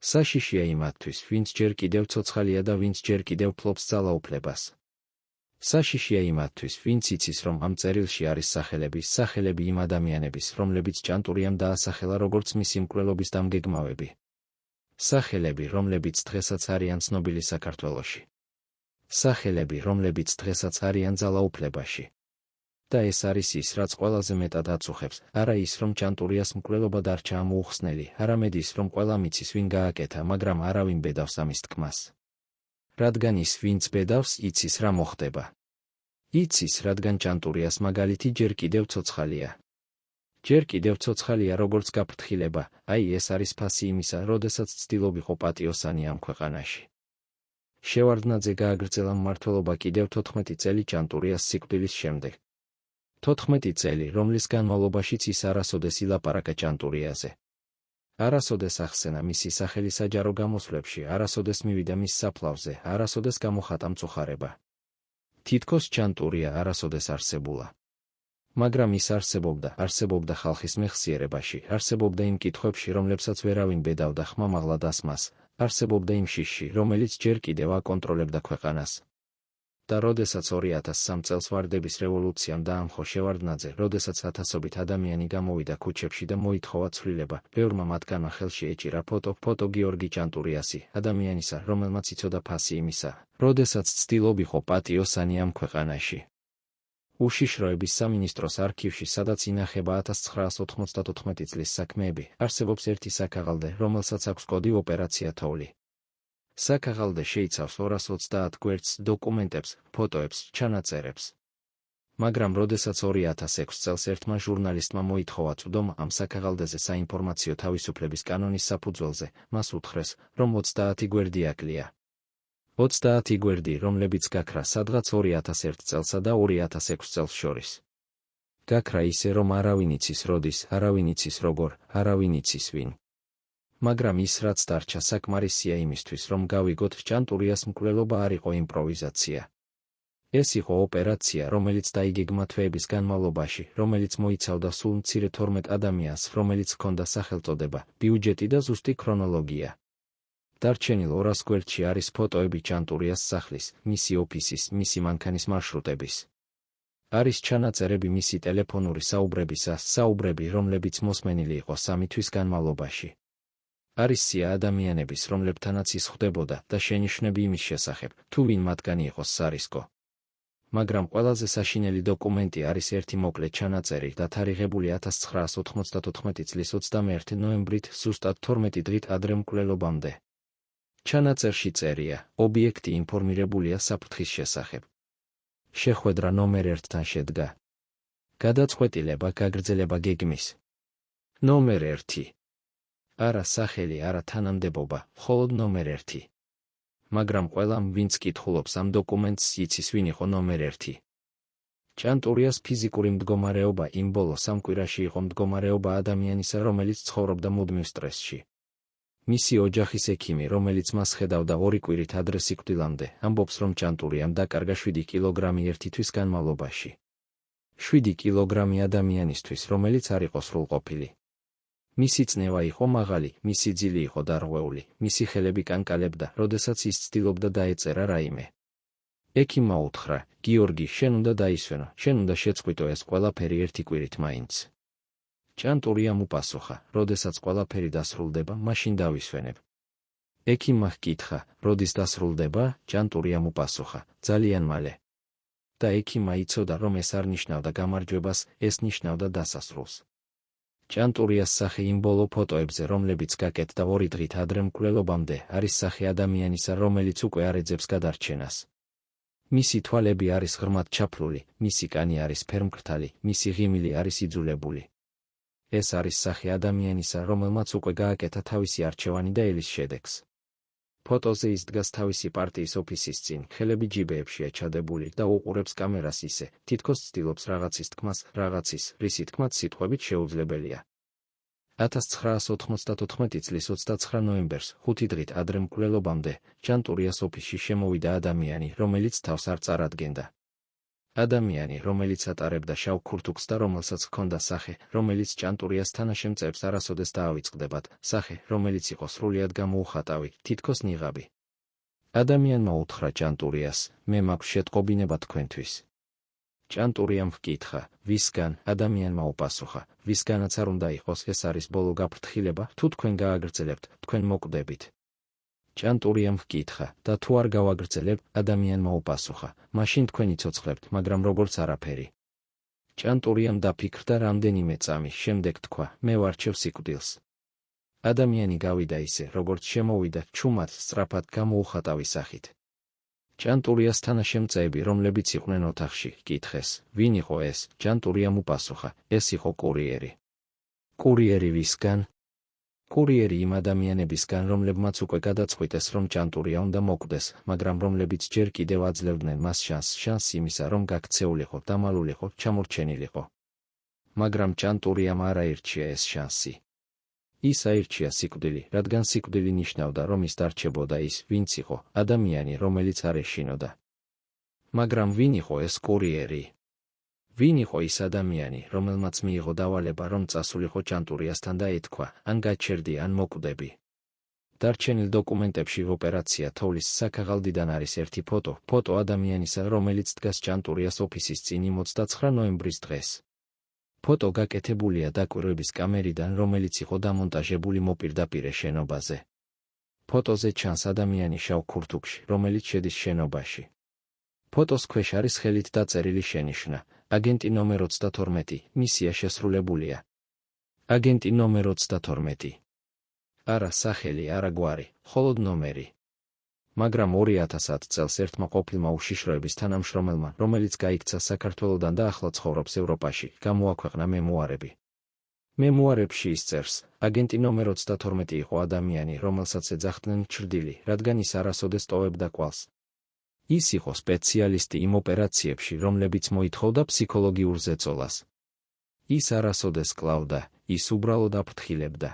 საშიშია იმათთვის, ვინც ჯერ კიდევ ცოცხალია და ვინც ჯერ კიდევ ფლობს ძალაუფლებას. საშიშია იმათთვის, ვინც იცის, რომ ამ წერილში არის სახელები იმ ადამიანების, რომლებიც ჩანტურიამ დაასახელა როგორც მისი მკვლელობის დამგეგმავები. სახელები, რომლებიც დღესაც არიან ცნობილი საქართველოში. სახელები, რომლებიც დღესაც არიან ძალაუფლებაში. და ეს არის ის, რაც ყველაზე მეტად აწუხებს, არა ის, რომ ჩანტურიას მკვლელობა დარჩა ამოუხსნელი, არამედ ის, რომ ყველა მიცის, ვინ გააკეთა, მაგრამ არავინ ბედავს ამის თქმას. რადგან ის, ვინც ბედავს, იცის, რა მოხდება. იცის, რადგან ჩანტურიას მაგალითი ჯერ კიდევ ცოცხალია. ჯერ კიდევ ცოცხალია როგორც გაფრთხილება, აი ეს არის ფასი იმისა, როდესაც ცდილობიყო პატიოსანი ამ ქვეყანაში. შევარდნაძე გააგრძელა მმართველობა კიდევ 14 წელი ჩანტურიას სიკვდილის შემდეგ. 14 წელი, რომლის განმავლობაშიც ის არასოდეს ილაპარაკა ჩანტურიაზე. არასოდეს ახსენა მისი სახელი საჯარო გამოსვლებში, არასოდეს მივიდა მის საფლავზე, არასოდეს გამოხატა მწუხარება. თითქოს ჩანტურია არასოდეს არსებულა. მაგრამ ის არსებობდა ხალხის მეხსიერებაში, არსებობდა იმ კითხვებში, რომლებსაც ვერავინ ბედავდა ხმამაღლა დასმას, არსებობდა იმ შიში, რომელიც ჯერ კიდევ აკონტროლებდა ქვეყანას. და როდესაც 2003 წელს ვარდების რევოლუციამ დაამხო შევარდნაძე, როდესაც ათასობით ადამიანი გამოვიდა ქუჩებში და მოითხოვა ცვლილება, ბევრმა მათგანმა ხელში ეჭირა ფოტო გიორგი ჩანტურიასი, ადამიანისა, რომელმაც იცოდა ფასი იმისა, როდესაც ცდილობიყო პატიოსანი ამ ქვეყანაში. უშიშროების სამინისტროს არქივში, სადაც ინახება 1994 წლის საქმეები, არსებობს ერთი საქაღალდე, რომელსაც აქვს კოდი ოპერაცია თოვლი. საქაღალდე შეიცავს 230 გვერდს, დოკუმენტებს, ფოტოებს, ჩანაწერებს. მაგრამ როდესაც 2006 წელს ერთმა ჟურნალისტმა მოითხოვა წვდომა ამ საქაღალდეზე საინფორმაციო თავისუფლების კანონის საფუძველზე, მას უთხრეს, რომ 30 გვერდი აკლია. 30 გვერდი, რომლებიც გაქრა სადღაც 2001 წელსა და 2006 წელს შორის. გაქრა ისე, რომ არავინ იცის როდის, არავინ იცის როგორ, არავინ იცის ვინ. მაგრამ ის რაც დარჩა საკმარისია იმისთვის, რომ გავიგოთ, ჭანტურიას მკვლელობა არ იყო იმპროვიზაცია. ეს იყო ოპერაცია, რომელიც დაიგეგმა თვეების განმავლობაში, რომელიც მოიცავდა სულ მცირე 12 ადამიანს, რომელიც ჰქონდა სახელწოდება, ბიუჯეტი და ზუსტი ქრონოლოგია. დარჩენილ 200 გვერდში არის ფოტოები ჭანტურიას სახლის, მისი ოფისის, მისი მანქანის მარშრუტების. არის ჩანაწერები მისი ტელეფონური საუბრებისა, საუბრები, რომლებიც მოსმენილი იყო 3 თვის განმავლობაში. არის სია ადამიანების, რომლებთანაც ის ხვდებოდა და შენიშვნები იმის შესახებ, თუ ვინ მათგანი იყოს სარისკო. მაგრამ ყველაზე საშინელი დოკუმენტი არის ერთი მოკლე ჩანაწერი და თარიღებული 1994 წლის 21 ნოემბრით, ზუსტად 12 დღით ადრე მკვლელობამდე. ჩანაწერში წერია, ობიექტი ინფორმირებულია საფრთხის შესახებ. შეხვედრა ნომერ 1-თან შედგა. გადაწყვეტილება გაგრძელება გეგმის. ნომერ 1. არა სახელი, არა თანამდებობა, მხოლოდ ნომერ 1. მაგრამ ყველამ, ვინც კითხულობს ამ დოკუმენტს, იცის ვინ იყო ნომერ 1. ჭანტურიას ფიზიკური მდგომარეობა იმ ბოლო 3 კვირაში იყო მდგომარეობა ადამიანისა, რომელიც ცხოვრობდა მუდმივ სტრესში. მისი ოჯახის ექიმი, რომელიც მას ხედავდა 2 კვირით ადრე სიკვდილამდე, ამბობს, რომ ჭანტურიამ დაკარგა 7 კილოგრამი 1 თვის განმავლობაში. 7 კილოგრამი ადამიანისთვის, რომელიც არ იყო სრულყოფილი. მისი წნევა იყო მაღალი, მისი ძილი იყო დარღვეული, მისი ხელები კანკალებდა, როდესაც ის ცდილობდა დაეწერა რაიმე. ექიმმა უთხრა, გიორგი, შენ უნდა დაისვენო, შენ უნდა შეწყვიტო ეს ყველაფერი 1 კვირით მაინც. ჭანტურიამ უპასუხა, როდესაც ყველაფერი დასრულდება, მაშინ დავისვენებ. ექიმმა ჰკითხა, როდის დასრულდება, ჭანტურიამ უპასუხა, ძალიან მალე. და ექიმმა იცოდა, რომ ეს არ ნიშნავდა გამარჯვებას, ეს ნიშნავდა დასასრულს. ჭანტურიას სახე იმ ბოლო ფოტოებზე, რომლებიც გაკეთდა 2 დღით ადრე მკვლელობამდე, არის სახე ადამიანისა, რომელიც უკვე არ ეძებს გადარჩენას. მისი თვალები არის ღრმად ჩაფლული, მისი კანი არის ფერმკრთალი, მისი ღიმილი არის იძულებული. ეს არის სახე ადამიანისა, რომელმაც უკვე გააკეთა თავისი არჩევანი და ელის შედეგს. ფოტოზე ის დგას თავისი პარტიის ოფისის წინ, ხელები ჯიბეებშია ჩადებული და უყურებს კამერას ისე, თითქოს ცდილობს რაღაცის თქმას, რაღაცის, რისი თქმაც სიტყვებით შეუძლებელია. 1994 წლის 29 ნოემბერს, 5 დღით ადრე მკვლელობამდე, ჭანტურიას ოფისში შემოვიდა ადამიანი, რომელიც თავს არ წარადგენდა. ადამიანი, რომელიც ატარებდა შავ ქურთუქს და რომელსაც ჰქონდა სახე, რომელიც ჭანტურიას თანაშემწეებს არასოდეს დაავიწყდებათ, სახე, რომელიც იყო სრულიად გამოუხატავი, თითქოს ნიღაბი. ადამიანმა უთხრა ჭანტურიას, მე მაქვს შეტყობინება თქვენთვის. ჭანტურიამ ჰკითხა, ვისგან, ადამიანმა უპასუხა, ვისგანაც არ უნდა იყოს, ეს არის ბოლო გაფრთხილება, თუ თქვენ გააგრძელებთ, თქვენ მოკვდებით. ჭანტურიამ ჰკითხა, და თუ არ გავაგრძელებ, ადამიანმა უპასუხა, მაშინ თქვენ იცოცხლებთ, მაგრამ როგორც არაფერი. ჭანტურიამ დაფიქრდა რამდენიმე წამის შემდეგ თქვა, მე ვარჩევ სიკვდილს. ადამიანი გავიდა ისე, როგორც შემოვიდა, ჩუმად, სწრაფად, გამოუხატავი სახით. ჭანტურიას თანაშემწეები, რომლებიც იყვნენ ოთახში, ჰკითხეს, ვინ იყო ეს? ჭანტურიამ უპასუხა, ეს იყო კურიერი. კურიერი ვისგან? კურიერი იმ ადამიანებისგან, რომლებმაც უკვე გადაწყვიტეს, რომ ჭანტურია უნდა მოკვდეს, მაგრამ რომლებიც ჯერ კიდევ აძლევდნენ მას შანსს იმისა, რომ გაქცეულიყო, დამალულიყო, ჩამორჩენილიყო. მაგრამ ჭანტურიამ არ აირჩია ეს შანსი. ის აირჩია სიკვდილი, რადგან სიკვდილი ნიშნავდა, რომ ის დარჩებოდა ის, ვინც იყო, ადამიანი, რომელიც არ ეშინოდა. მაგრამ ვინ იყო ეს კურიერი? ვინ იყო ის ადამიანი, რომელმაც მიიღო დავალება, რომ წასულიყო ჭანტურიასთან და ეთქვა, ან გაჩერდი, ან მოკვდები. დარჩენილ დოკუმენტებში ოპერაცია თოვლის საქაღალდიდან არის ერთი ფოტო ადამიანისა, რომელიც დგას ჭანტურიას ოფისის წინ 29 ნოემბრის დღეს. ფოტო გაკეთებულია დაკვირვების კამერიდან, რომელიც იყო დამონტაჟებული მოპირდაპირე შენობაზე. ფოტოზე ჩანს ადამიანი შავ ქურთუქში, რომელიც შედის შენობაში. ფოტოს ქვეშ არის ხელით დაწერილი შენიშვნა, აგენტი ნომერ 32, მისია შესრულებულია. აგენტი ნომერ 32. არა სახელი, არა გვარი, მხოლოდ ნომერი. მაგრამ 2010 წელს ერთმა ყოფილმა უშიშროების თანამშრომელმა, რომელიც გაიქცა საქართველოდან და ახლა ცხოვრობს ევროპაში, გამოაქვეყნა მემუარები. მემუარებში ის წერს, აგენტი ნომერ 32 იყო ადამიანი, რომელსაც ეძახდნენ ჩრდილი, რადგან ის არასოდეს ტოვებდა კვალს. ის იყო სპეციალისტი იმ ოპერაციებში, რომლებიც მოითხოვდა ფსიქოლოგიურ ზეწოლას. ის არასოდეს კლავდა, ის უბრალოდ აფრთხილებდა.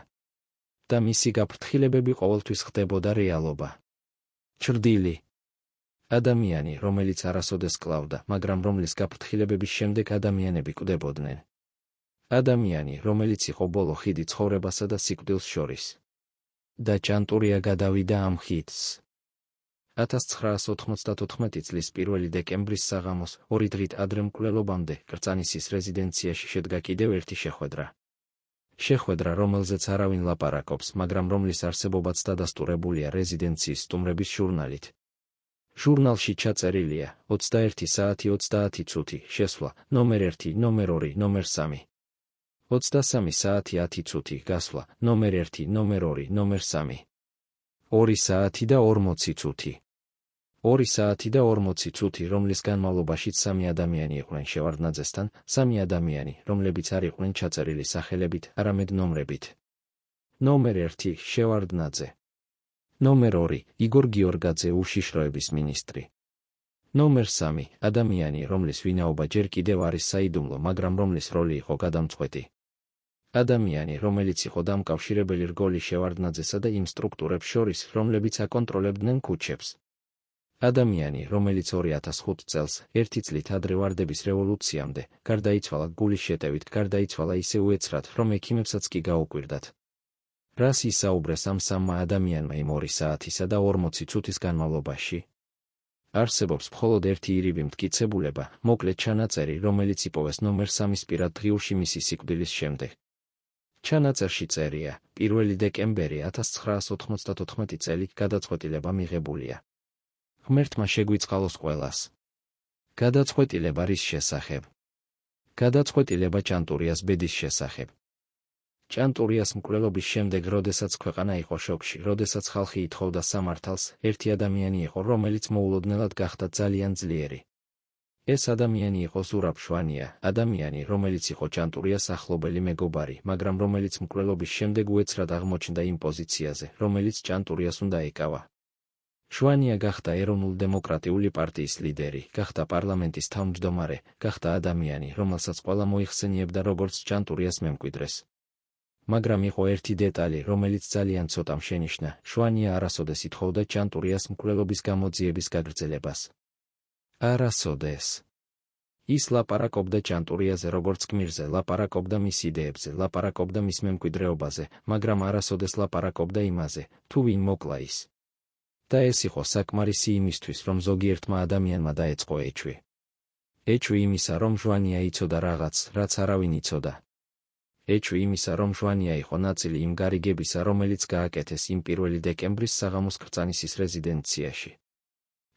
და მისი გაფრთხილებები ყოველთვის ხდებოდა რეალობა. ჩრდილი. ადამიანი, რომელიც არასოდეს კლავდა, მაგრამ რომლის გაფრთხილებების შემდეგ ადამიანები კვდებოდნენ. ადამიანი, რომელიც იყო ბოლო ხიდი ცხოვრებასა და სიკვდილს შორის. და ჭანტურია გადავიდა ამ ხიდს. 1994 წლის 1 დეკემბრის საღამოს 2 დღით ადრე მკვლელობამდე კრწანისის რეზიდენციაში შედგა კიდევ ერთი შეხვედრა. შეხვედრა, რომელზეც არავინ ლაპარაკობს, მაგრამ რომლის არსებობაც დადასტურებულია რეზიდენციის სტუმრების ჟურნალით. ჟურნალში ჩაწერილია 21 საათი 30 წუთი შესვლა, ნომერ 1, ნომერ 2, ნომერ 3. 23 საათი 10 წუთი გასვლა, ნომერ 1, ნომერ 2, ნომერ 3. 2 საათი და 40 წუთი. 2 საათი და 40 წუთი, რომლის განმავლობაშიც 3 ადამიანი იყვნენ შევარდნაძესთან, 3 ადამიანი, რომლებიც არ იყვნენ ჩაწერილი სახელებით, არამედ ნომრებით. ნომერ 1 შევარდნაძე. ნომერ 2 იგორ გიორგაძე, უშიშროების მინისტრი. ნომერ 3 ადამიანი, რომლის ვინაობა ჯერ კიდევ არის საიდუმლო, მაგრამ რომლის როლი იყო გადამწყვეტი. ადამიანი, რომელიც იყო დამკავშირებელი რგოლი შევარდნაძესა და იმ სტრუქტურებს შორის, რომლებიც აკონტროლებდნენ ქუჩებს. ადამიანი, რომელიც 2005 წელს, 1 წლით ადრე ვარდების რევოლუციამდე, გარდაიცვალა გულის შეტევით, გარდაიცვალა ისე უეცრად, რომ ექიმებსაც კი გაუკვირდათ. რას ისაუბრეს ამ 3 ადამიანმა იმ 2 საათისა და 40 წუთის განმავლობაში? არსებობს მხოლოდ ერთი ირიბი მტკიცებულება, მოკლედ ჩანაწერი, რომელიც იპოვეს ნომერ 3-ის პირად დღიურში მისი სიკვდილის შემდეგ. ჩანაწერში წერია, 1 დეკემბერი 1994 წელი, გადაწყვეტილება მიღებულია. ღმერთმა შეგვიწყალოს ყველას. გადაწყვეტილება რის შესახებ? გადაწყვეტილება ჭანტურიას ბედის შესახებ. ჭანტურიას მკვლელობის შემდეგ, როდესაც ქვეყანა იყო შოკში, როდესაც ხალხი ითხოვდა სამართალს, ერთი ადამიანი იყო, რომელიც მოულოდნელად გახდა ძალიან ძლიერი. ეს ადამიანი იყო ზურაბ შვანია, ადამიანი, რომელიც იყო ჭანტურიას ახლობელი მეგობარი, მაგრამ რომელიც მკვლელობის შემდეგ უეცრად აღმოჩნდა იმ პოზიციაზე, რომელიც ჭანტურიას უნდა ეკავა. შვანია გახდა ეროვნულ-დემოკრატიული პარტიის ლიდერი, გახდა პარლამენტის თავმჯდომარე, გახდა ადამიანი, რომელსაც ყველა მოიხსენიებდა როგორც ჭანტურიას მემკვიდრეს. მაგრამ იყო ერთი დეტალი, რომელიც ძალიან ცოტამ შენიშნა, შვანია არასოდეს ითხოვდა ჭანტურიას მკვლელობის გამოძიების გაგრძელებას. არასოდეს. ის ლაპარაკობდა ჭანტურიაზე როგორც გმირზე, ლაპარაკობდა მის იდეებზე, ლაპარაკობდა მის მემკვიდრეობაზე, მაგრამ არასოდეს ლაპარაკობდა იმაზე, თუ ვინ მოკლა ის. და ეს იყო საკმარისი იმისთვის, რომ ზოგიერთმა ადამიანმა დაეწყო ეჭვი. ეჭვი იმისა, რომ შვანია იცოდა რაღაც, რაც არავინ იცოდა. ეჭვი იმისა, რომ შვანია იყო ნაწილი იმ გარიგებისა, რომელიც გააკეთეს იმ 1 დეკემბრის საღამოს კრწანისის რეზიდენციაში.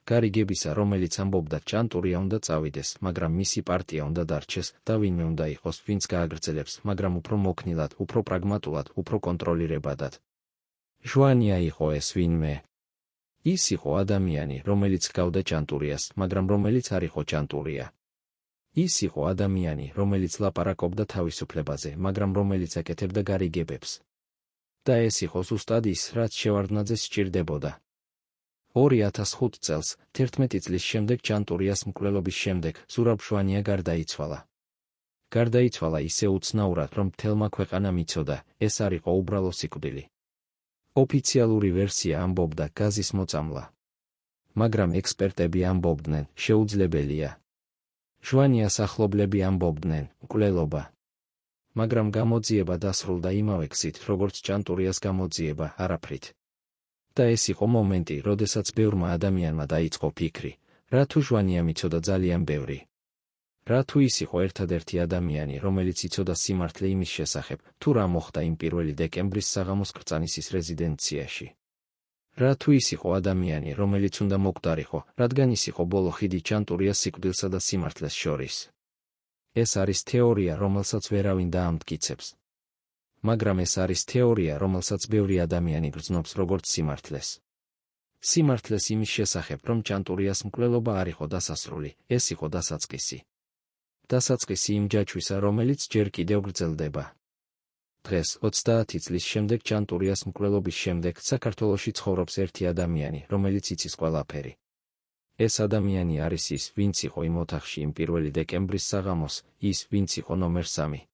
გარიგებისა, რომელიც ამბობდა ჭანტურია უნდა წავიდეს, მაგრამ მისი პარტია უნდა დარჩეს და ვინმე უნდა იყოს, ვინც გააგრძელებს, მაგრამ უფრო მოქნილად, უფრო პრაგმატულად, უფრო კონტროლირებადად. შვანია იყო ეს ვინმე. ის იყო ადამიანი, რომელიც ჰგავდა ჭანტურიას, მაგრამ რომელიც არ იყო ჭანტურია. ის იყო ადამიანი, რომელიც ლაპარაკობდა თავისუფლებაზე, მაგრამ რომელიც აკეთებდა გარიგებებს. და ეს იყო ზუსტად ის, რაც შევარდნაძეს სჭირდებოდა. 2005 წელს, 11 წლის შემდეგ ჭანტურიას მკვლელობის შემდეგ, ზურაბ შვანია გარდაიცვალა. გარდაიცვალა ისე უცნაურად, რომ მთელმა ქვეყანამ იცოდა, ეს არ იყო უბრალო სიკვდილი. ოფიციალური ვერსია ამბობდა გაზის მოწამვლა. მაგრამ ექსპერტები ამბობდნენ, შეუძლებელია. შვანიას ახლობლები ამბობდნენ, მკვლელობა. მაგრამ გამოძიება დასრულდა იმავე გზით, როგორც ჭანტურიას გამოძიება, არაფრით. და ეს იყო მომენტი, როდესაც ბევრმა ადამიანმა დაიწყო ფიქრი, რა თუ შვანია მიცოდა ძალიან ბევრი. რა თუ ის იყო ერთადერთი ადამიანი, რომელიც იცოდა სიმართლე იმის შესახებ, თუ რა მოხდა იმ 1 დეკემბრის საღამოს კრწანისის რეზიდენციაში. რა თუ ის იყო ადამიანი, რომელიც უნდა მოკვდარიყო, რადგან ის იყო ბოლო ხიდი ჭანტურიას სიკვდილსა და სიმართლეს შორის. ეს არის თეორია, რომელსაც ვერავინ დაამტკიცებს. მაგრამ ეს არის თეორია, რომელსაც ბევრი ადამიანი გრძნობს როგორც სიმართლეს. სიმართლეს იმის შესახებ, რომ ჭანტურიას მკვლელობა არ იყო დასასრული, ეს იყო დასაწყისი. დასაწყისი იმ ჯაჭვისა, რომელიც ჯერ კიდევ გრძელდება. დღეს, 30 წლის შემდეგ ჭანტურიას მკვლელობის შემდეგ, საქართველოში ცხოვრობს ერთი ადამიანი, რომელიც იცის ყველაფერი. ეს ადამიანი არის ის, ვინც იყო იმ ოთახში იმ 1 დეკემბრის საღამოს, ის, ვინც იყო ნომერ 3.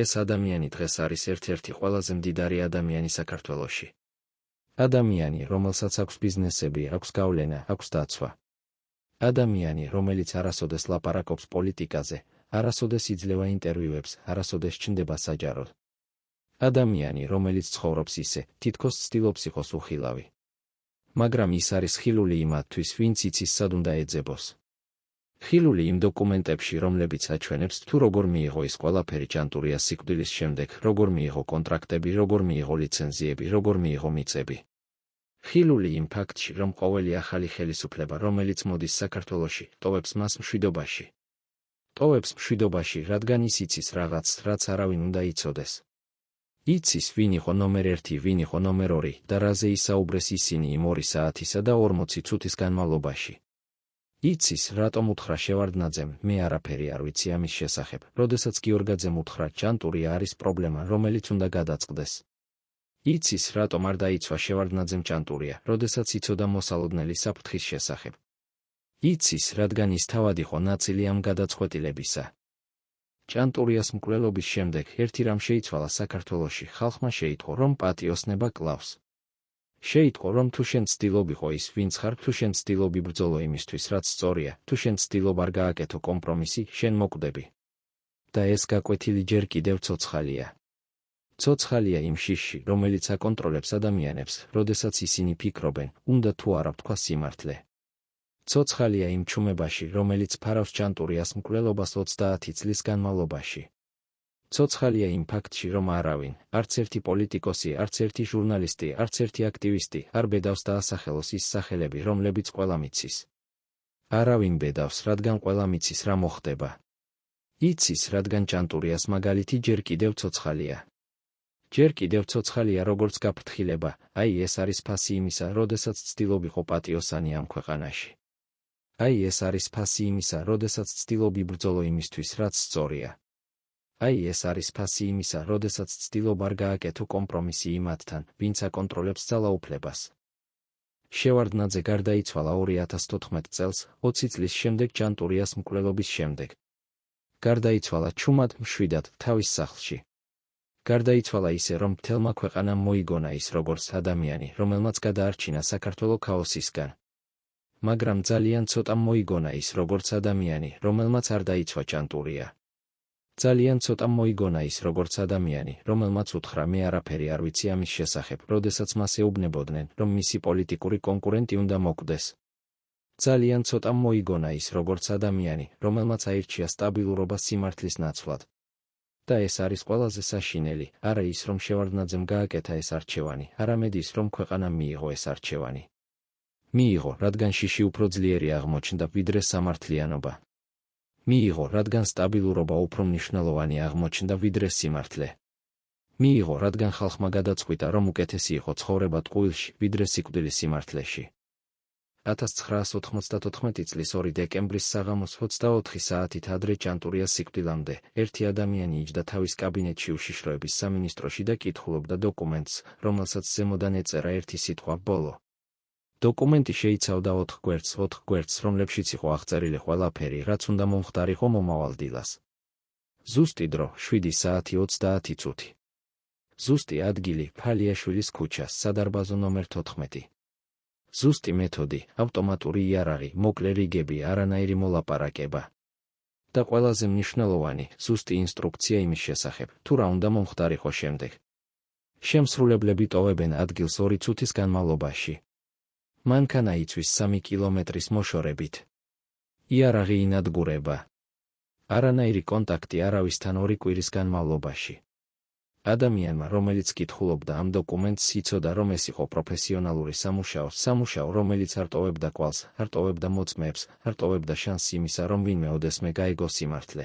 ეს ადამიანი დღეს არის ერთ-ერთი ყველაზე მდიდარი ადამიანი საქართველოში. ადამიანი, რომელსაც აქვს ბიზნესები, აქვს გავლენა, აქვს დაცვა. ადამიანი, რომელიც არასოდეს ლაპარაკობს პოლიტიკაზე, არასოდეს იძლევა ინტერვიუებს, არასოდეს ჩნდება საჯაროდ. ადამიანი, რომელიც ცხოვრობს ისე, თითქოს ცდილობს იყოს უხილავი. მაგრამ ის არის ხილული იმათთვის, ვინც იცის სად უნდა ეძებოს. ხილული იმ დოკუმენტებში, რომლებიც აჩვენებს, თუ როგორ მიიღო ის ყველაფერი ჭანტურიას სიკვდილის შემდეგ, როგორ მიიღო კონტრაქტები, როგორ მიიღო ლიცენზიები, როგორ მიიღო მიწები. ხილული იმ ფაქტში, რომ ყოველი ახალი ხელისუფლება, რომელიც მოდის საქართველოში, ტოვებს მას მშვიდობაში. ტოვებს მშვიდობაში, რადგან ის იცის რაღაცს, რაც არავინ უნდა იცოდეს. იცის, ვინ იყო ნომერ 1, ვინ იყო ნომერ 2 და რაზე ისაუბრეს ისინი იმ 2 საათისა და 40 წუთის განმავლობაში. იცის, რატომ უთხრა შევარდნაძემ, მე არაფერი არ ვიცი ამის შესახებ, როდესაც გიორგაძემ უთხრა, ჭანტურია არის პრობლემა, რომელიც უნდა გადაწყდეს. იცის, რატომ არ დაიცვა შევარდნაძემ ჭანტურია, როდესაც იცოდა მოსალოდნელი საფრთხის შესახებ. იცის, რადგან ის თავად იყო ნაწილი ამ გადაწყვეტილებისა. ჭანტურიას მკვლელობის შემდეგ ერთი რამ შეიცვალა საქართველოში, ხალხმა შეიტყო, რომ პატიოსნება კლავს. შეიტყო, რომ თუ შენ ცდილობ იყო ის, ვინც ხარ, თუ შენ ცდილობ იბრძოლო იმისთვის, რაც სწორია, თუ შენ ცდილობ არ გააკეთო კომპრომისი, შენ მოკვდები. და ეს გაკვეთილი ჯერ კიდევ ცოცხალია. ცოცხალია იმ შიშში, რომელიც აკონტროლებს ადამიანებს, როდესაც ისინი ფიქრობენ, უნდა თუ არა ვთქვა სიმართლე. ცოცხალია იმ ჩუმებაში, რომელიც ფარავს ჭანტურიას მკვლელობას 30 წლის განმავლობაში. ცოცხალია იმ ფაქტში, რომ არავინ, არც ერთი პოლიტიკოსი, არც ერთი ჟურნალისტი, არც ერთი აქტივისტი არ ბედავს დაასახელოს ის სახელები, რომლებიც ყველა მიცის. არავინ ბედავს, რადგან ყველა მიცის რა მოხდება. იცის, რადგან ჭანტურიას მაგალითი ჯერ კიდევ ცოცხალია. ჯერ კიდევ ცოცხალია როგორც გაფრთხილება, აი ეს არის ფასი იმისა, როდესაც ცდილობ იყო პატიოსანი ამ ქვეყანაში. აი ეს არის ფასი იმისა, როდესაც ცდილობ იბრძოლო იმისთვის, რაც სწორია. აი ეს არის ფასი იმისა, როდესაც ცდილობ არ გააკეთო კომპრომისი იმათთან, ვინც აკონტროლებს ძალაუფლებას. შევარდნაძე გარდაიცვალა 2014 წელს, 20 წლის შემდეგ ჭანტურიას მკვლელობის შემდეგ. გარდაიცვალა ჩუმად, მშვიდად, თავის სახლში. გარდაიცვალა ისე, რომ მთელმა ქვეყანამ მოიგონა ის როგორც ადამიანი, რომელმაც გადაარჩინა საქართველო ქაოსისგან. მაგრამ ძალიან ცოტამ მოიგონა ის როგორც ადამიანი, რომელმაც არ დაიცვა ჭანტურია. ძალიან ცოტამ მოიგონა ის როგორც ადამიანი, რომელმაც უთხრა მე არაფერი არ ვიცი ამის შესახებ, როდესაც მას ეუბნებოდნენ, რომ მისი პოლიტიკური კონკურენტი უნდა მოკვდეს. ძალიან ცოტამ მოიგონა ის როგორც ადამიანი, რომელმაც აირჩია სტაბილურობა სიმართლის ნაცვლად. და ეს არის ყველაზე საშინელი, არა ის, რომ შევარდნაძემ გააკეთა ეს არჩევანი, არამედ ის, რომ ქვეყანამ მიიღო ეს არჩევანი. მიიღო, რადგან შიში უფრო ძლიერი აღმოჩნდა, ვიდრე სამართლიანობა. მიიღო, რადგან სტაბილურობა უფრო მნიშვნელოვანი აღმოჩნდა, ვიდრე სიმართლე. მიიღო, რადგან ხალხმა გადაწყვიტა, რომ უკეთესი იყო ცხოვრება ტყუილში, ვიდრე სიკვდილი სიმართლეში. 1994 წლის 2 დეკემბრის საღამოს 24 საათით ადრე ჭანტურიას სიკვდილამდე, ერთი ადამიანი იჯდა თავის კაბინეტში უშიშროების სამინისტროში და კითხულობდა დოკუმენტს, რომელსაც ზემოდან ეწერა ერთი სიტყვა ბოლო. დოკუმენტი შეიცავდა 4 გვერდს, რომლებშიც იყო აღწერილი ყველაფერი, რაც უნდა მომხდარიყო მომავალ დილას. ზუსტი დრო, 7 საათი 30 წუთი. ზუსტი ადგილი, ფალიაშვილის ქუჩა, სადარბაზო ნომერ 14. ზუსტი მეთოდი, ავტომატური იარაღი, მოკლე რიგები, არანაირი მოლაპარაკება. და ყველაზე მნიშვნელოვანი, ზუსტი ინსტრუქცია იმის შესახებ, თუ რა უნდა მომხდარიყო შემდეგ. შემსრულებლები ტოვებენ ადგილს 2 წუთის განმავლობაში. მანქანა იწვის 3 კილომეტრის მოშორებით. იარაღი ინადგურება. არანაირი კონტაქტი არავისთან 2 კვირის განმავლობაში. ადამიანმა, რომელიც კითხულობდა ამ დოკუმენტს, იცოდა, რომ ეს იყო პროფესიონალური სამუშაო, რომელიც არ ტოვებდა კვალს, არ ტოვებდა მოწმეებს, არ ტოვებდა შანსს იმისა, რომ ვინმე ოდესმე გაიგო სიმართლე.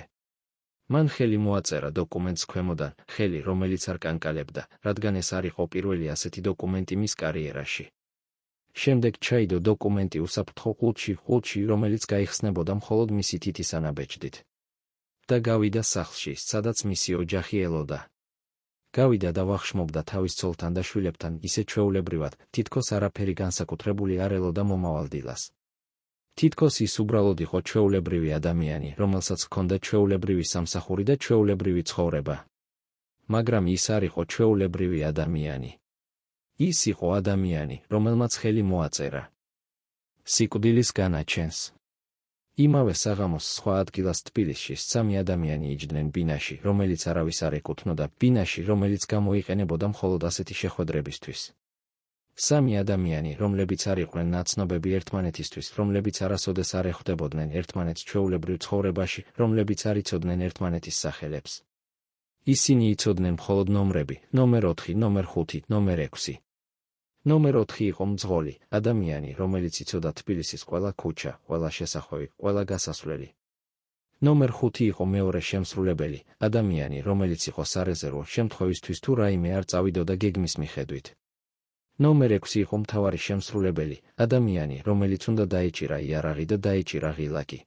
მან ხელი მოაწერა დოკუმენტს ქვემოდან, ხელი, რომელიც არ კანკალებდა, რადგან ეს არ იყო პირველი ასეთი დოკუმენტი მის კარიერაში. შემდეგ ჩაიდო დოკუმენტი უსაფრთხო ყუთში, რომელიც გაიხსნებოდა მხოლოდ მისი თითის ანაბეჭდით. და გავიდა სახლში, სადაც მისი ოჯახი ელოდა. გავიდა და ვახშმობდა თავის ცოლთან და შვილებთან, ისე ჩვეულებრივად, თითქოს არაფერი განსაკუთრებული არ ელოდა მომავალ დილას. თითქოს ის უბრალოდ იყო ჩვეულებრივი ადამიანი, რომელსაც ჰქონდა ჩვეულებრივი სამსახური და ჩვეულებრივი ცხოვრება. მაგრამ ის არ იყო ჩვეულებრივი ადამიანი. ის იყო ადამიანი, რომელმაც ხელი მოაწერა სიკვდილის განაჩენს. იმავე საღამოს სხვა ადგილას თბილისში 3 ადამიანი იჯდნენ ბინაში, რომელიც არავის არ ეკუთვნოდა, ბინაში, რომელიც გამოიყენებოდა მხოლოდ ასეთი შეხვედრებისთვის. 3 ადამიანი, რომლებიც არ იყვნენ ნაცნობები ერთმანეთისთვის, რომლებიც არასოდეს არ ეხვდებოდნენ ერთმანეთს ჩვეულებრივ ცხოვრებაში, რომლებიც არ იცოდნენ ერთმანეთის სახელებს. ისინი იცოდნენ მხოლოდ ნომრები, ნომერ 4, ნომერ 5, ნომერ 6. ნომერ 4 იყო მძღოლი, ადამიანი, რომელიც იცოდა თბილისის ყველა ქუჩა, ყველა შესახვევი, ყველა გასასვლელი. ნომერ 5 იყო მეორე შემსრულებელი, ადამიანი, რომელიც იყო სარეზერვო შემთხვევისთვის თუ რაიმე არ წავიდოდა გეგმის მიხედვით. ნომერ 6 იყო მთავარი შემსრულებელი, ადამიანი, რომელიც უნდა დაეჭირა იარაღი და დაეჭირა ღილაკი.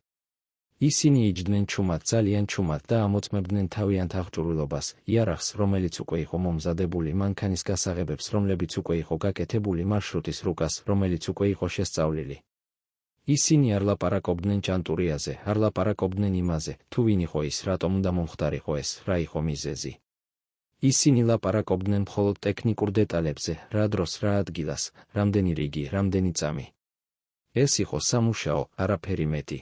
ისინი იჯდნენ ჩუმად, ძალიან ჩუმად და ამოწმებდნენ თავიანთ აღჭურვილობას, იარაღს, რომელიც უკვე იყო მომზადებული, მანქანის გასაღებებს, რომლებიც უკვე იყო გაკეთებული, მარშრუტის რუკას, რომელიც უკვე იყო შესწავლილი. ისინი არ ლაპარაკობდნენ ჭანტურიაზე, არ ლაპარაკობდნენ იმაზე, თუ ვინ იყო ის, რატომ უნდა მომხდარიყო ეს, რა იყო მიზეზი. ისინი ლაპარაკობდნენ მხოლოდ ტექნიკურ დეტალებზე, რა დროს, რა ადგილას, რამდენი რიგი, რამდენი წამი. ეს იყო სამუშაო, არაფერი მეტი.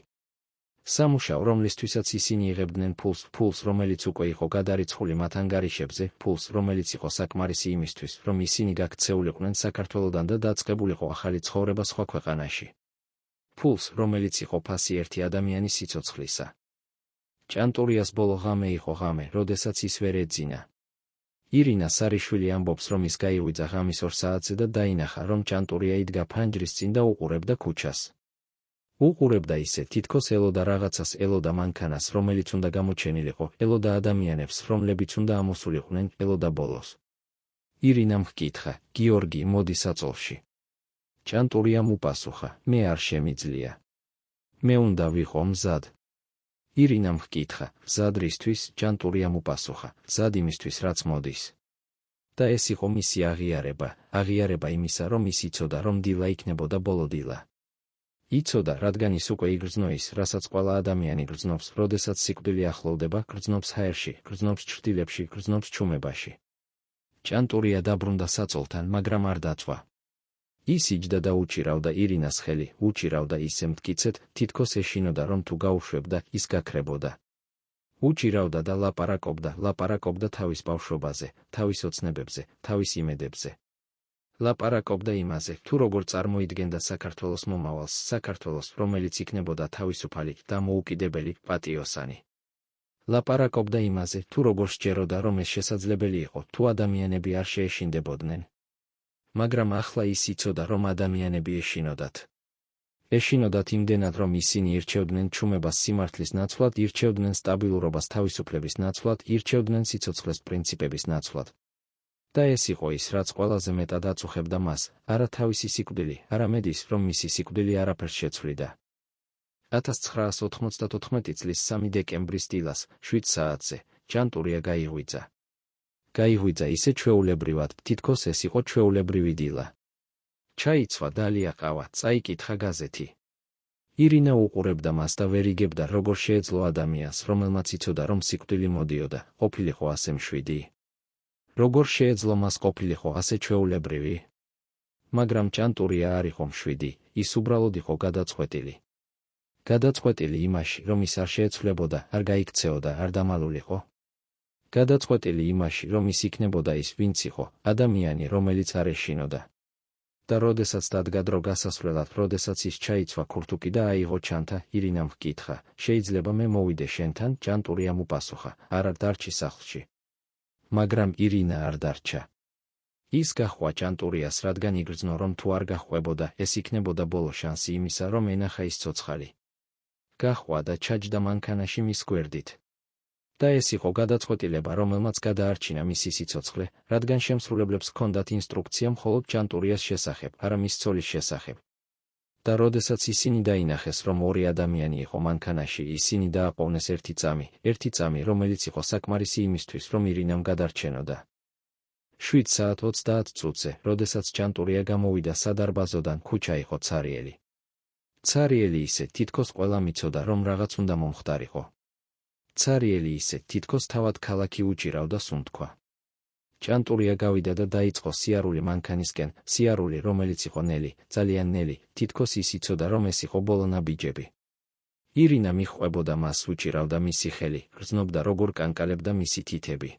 სამუშაო, რომლისთვისაც ისინი იღებდნენ ფულს, რომელიც უკვე იყო გადარიცხული მათ ანგარიშებზე, ფულს, რომელიც იყო საკმარისი იმისთვის, რომ ისინი გაქცეულიყვნენ საქართველოდან და დაწყებულიყო ახალი ცხოვრება სხვა ქვეყანაში. ფულს, რომელიც იყო ფასი ერთი ადამიანის სიცოცხლისა. ჭანტურიას ბოლო ღამე იყო ღამე, როდესაც ის ვერ ეძინა. ირინა სარიშვილი ამბობს, რომ ის გაიღვიძა ღამის 2 საათზე და დაინახა, რომ ჭანტურია იდგა ფანჯრის წინ და უყურებდა ქუჩას. უყურებდა ისე, თითქოს ელოდა რაღაცას, ელოდა მანქანას, რომელიც უნდა გამოჩენილიყო, ელოდა ადამიანებს, რომლებიც უნდა ამოსულიყვნენ, ელოდა ბოლოს. ირინამ ჰკითხა, გიორგი, მოდი საწოლში. ჭანტურიამ უპასუხა, მე არ შემიძლია. მე უნდა ვიყო მზად. ირინამ ჰკითხა, მზად რისთვის? ჭანტურიამ უპასუხა, მზად იმისთვის, რაც მოდის. და ეს იყო მისი აღიარება იმისა, რომ ის იცოდა, რომ დილა იქნებოდა ბოლო დილა. იცოდა, რადგან ის უკვე იგრძნო ის, რასაც ყველა ადამიანი გრძნობს, როდესაც სიკვდილი ახლოვდება, გრძნობს ჰაერში, გრძნობს ჩრდილებში, გრძნობს ჩუმებაში. ჭანტურია დაბრუნდა საწოლთან, მაგრამ არ დაწვა. ის იჯდა და უჭირავდა ირინას ხელი, უჭირავდა ისე მტკიცედ, თითქოს ეშინოდა, რომ თუ გაუშვებდა, ის გაქრებოდა. უჭირავდა და ლაპარაკობდა თავის ბავშვობაზე, თავის ოცნებებზე, თავის იმედებზე. ლაპარაკობდა იმაზე, თუ როგორ წარმოიდგენდა საქართველოს მომავალს, საქართველოს, რომელიც იქნებოდა თავისუფალი, დამოუკიდებელი, პატიოსანი. ლაპარაკობდა იმაზე, თუ როგორ სჯეროდა, რომ ეს შესაძლებელი იყო, თუ ადამიანები არ შეეშინდებოდნენ. მაგრამ ახლა ის იცოდა, რომ ადამიანები ეშინოდათ. ეშინოდათ იმდენად, რომ ისინი ირჩევდნენ ჩუმებას სიმართლის ნაცვლად, ირჩევდნენ სტაბილურობას თავისუფლების ნაცვლად, ირჩევდნენ სიცოცხლეს პრინციპების ნაცვლად. და ეს იყო ის, რაც ყველაზე მეტად აწუხებდა მას, არა თავისი სიკვდილი, არამედ ის, რომ მისი სიკვდილი არაფერს შეცვლიდა. 1994 წლის 3 დეკემბრის დილას, 7 საათზე, ჭანტურია გაიღვიძა. გაიღვიძა ისე ჩვეულებრივად, თითქოს ეს იყო ჩვეულებრივი დილა. ჩაიცვა, დალია ყავა, წაიკითხა გაზეთი. ირინა უყურებდა მას და ვერ იგებდა, როგორ შეეძლო ადამიანს, რომელმაც იცოდა, რომ სიკვდილი მოდიოდა, ყოფილიყო ასე მშვიდი. როგორ შეეძლო მას ყოფილიყო ასე ჩვეულებრივი? მაგრამ ჭანტურია არ იყო მშვიდი, ის უბრალოდ იყო გადაწყვეტილი. გადაწყვეტილი იმაში, რომ ის არ შეეცვლებოდა, არ გაიქცეოდა, არ დამალულიყო. გადაწყვეტილი იმაში, რომ ის იქნებოდა ის, ვინც იყო, ადამიანი, რომელიც არ ეშინოდა. და როდესაც დადგა დრო გასასვლელად, როდესაც ის ჩაიცვა ქურთუკი და აიღო ჩანთა, ირინამ ჰკითხა, შეიძლება მე მოვიდე შენთან? ჭანტურიამ უპასუხა, არა, დარჩი სახლში. მაგრამ ირინა არ დარჩა. ის გაჰყვა ჭანტურიას, რადგან იგრძნო, რომ თუ არ გაჰყვებოდა, ეს იქნებოდა ბოლო შანსი იმისა, რომ ენახა ის ცოცხალი. გაჰყვა და ჩაჯდა მანქანაში მის გვერდით. და ეს იყო გადაწყვეტილება, რომელმაც გადაარჩინა მისი სიცოცხლე, რადგან შემსრულებლებს ჰქონდათ ინსტრუქცია მხოლოდ ჭანტურიას შესახებ, არა მის ცოლის შესახებ. და როდესაც ისინი დაინახეს, რომ 2 ადამიანი იყო მანქანაში, ისინი დააყოვნეს ერთი წამი, რომელიც იყო საკმარისი იმისთვის, რომ ირინამ გადარჩენოდა. 7 საათ 30 წუთზე, როდესაც ჭანტურია გამოვიდა სადარბაზოდან, ქუჩა იყო ცარიელი. ცარიელი ისე, თითქოს ყველა მიცოდა, რომ რაღაც უნდა მომხდარიყო. ცარიელი ისე, თითქოს თავად ქალაქი უჭირავდა სუნთქვა. ჭანტურია გავიდა და დაიწყო სიარული მანქანისკენ, სიარული, რომელიც იყო ნელი, ძალიან ნელი, თითქოს ის იცოდა, რომ ეს იყო ბოლო ნაბიჯები. ირინა მიჰყვებოდა მას, უჭირავდა მისი ხელი, გრძნობდა როგორ კანკალებდა მისი თითები.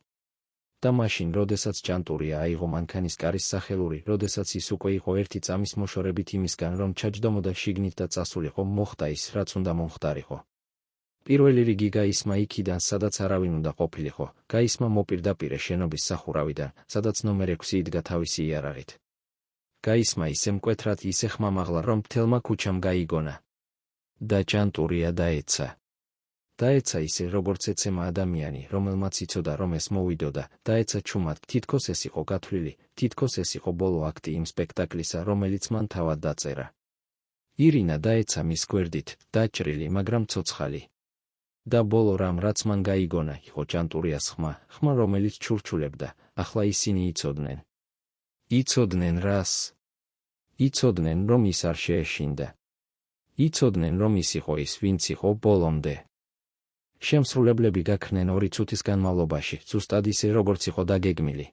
და მაშინ, როდესაც ჭანტურია აიღო მანქანის კარის სახელური, როდესაც ის უკვე იყო ერთი წამის მოშორებით იმისგან, რომ ჩაჯდომოდა შიგნით და წასულიყო, მოხდა ის, რაც უნდა მომხდარიყო. პირველი რიგი გაისმა იქიდან, სადაც არავინ უნდა ყოფილიყო, გაისმა მოპირდაპირე შენობის სახურავიდან, სადაც ნომერ 6 იდგა თავისი იარაღით. გაისმა ისე მკვეთრად, ისე ხმამაღლა, რომ მთელმა ქუჩამ გაიგონა. და ჭანტურია დაეცა. დაეცა ისე, როგორც ეცემა ადამიანი, რომელმაც იცოდა, რომ ეს მოვიდოდა, დაეცა ჩუმად, თითქოს ეს იყო გათვლილი, თითქოს ეს იყო ბოლო აქტი იმ სპექტაკლისა, რომელიც მან თავად დაწერა. ირინა დაეცა მის გვერდით, დაჭრილი, მაგრამ ცოცხალი. და ბოლო რამ, რაც მან გაიგონა, იყო ჭანტურიას ხმა, რომელიც ჩურჩულებდა, ახლა ისინი იცოდნენ. იცოდნენ რას? იცოდნენ, რომ ის არ შეეშინდა. იცოდნენ, რომ ის იყო ის, ვინც იყო ბოლომდე. შემსრულებლები გაქრნენ 2 წუთის განმავლობაში, ზუსტად ისე, როგორც იყო დაგეგმილი.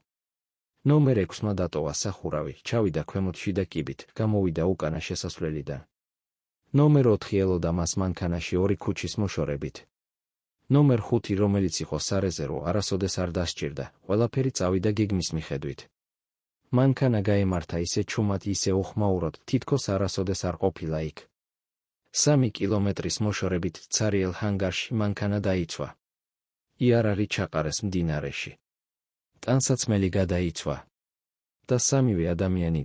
ნომერ 6-მა დატოვა სახურავი, ჩავიდა ქვემოთ შიდა კიბით, გამოვიდა უკანა შესასვლელიდან. ნომერ 4 ელოდა მას მანქანაში 2 ქუჩის მოშორებით. ნომერ 5, რომელიც იყო სარეზერვო, არასოდეს არ დასჭირდა, ყველაფერი წავიდა გეგმის მიხედვით. მანქანა გაემართა ისე ჩუმად, ისე უხმაუროდ, თითქოს არასოდეს არ ყოფილა იქ. 3 კილომეტრის მოშორებით ცარიელ ჰანგარში მანქანა დაიცვა. იარაღი ჩაყარეს მდინარეში. ტანსაცმელი გადაიცვა. და სამივე ადამიანი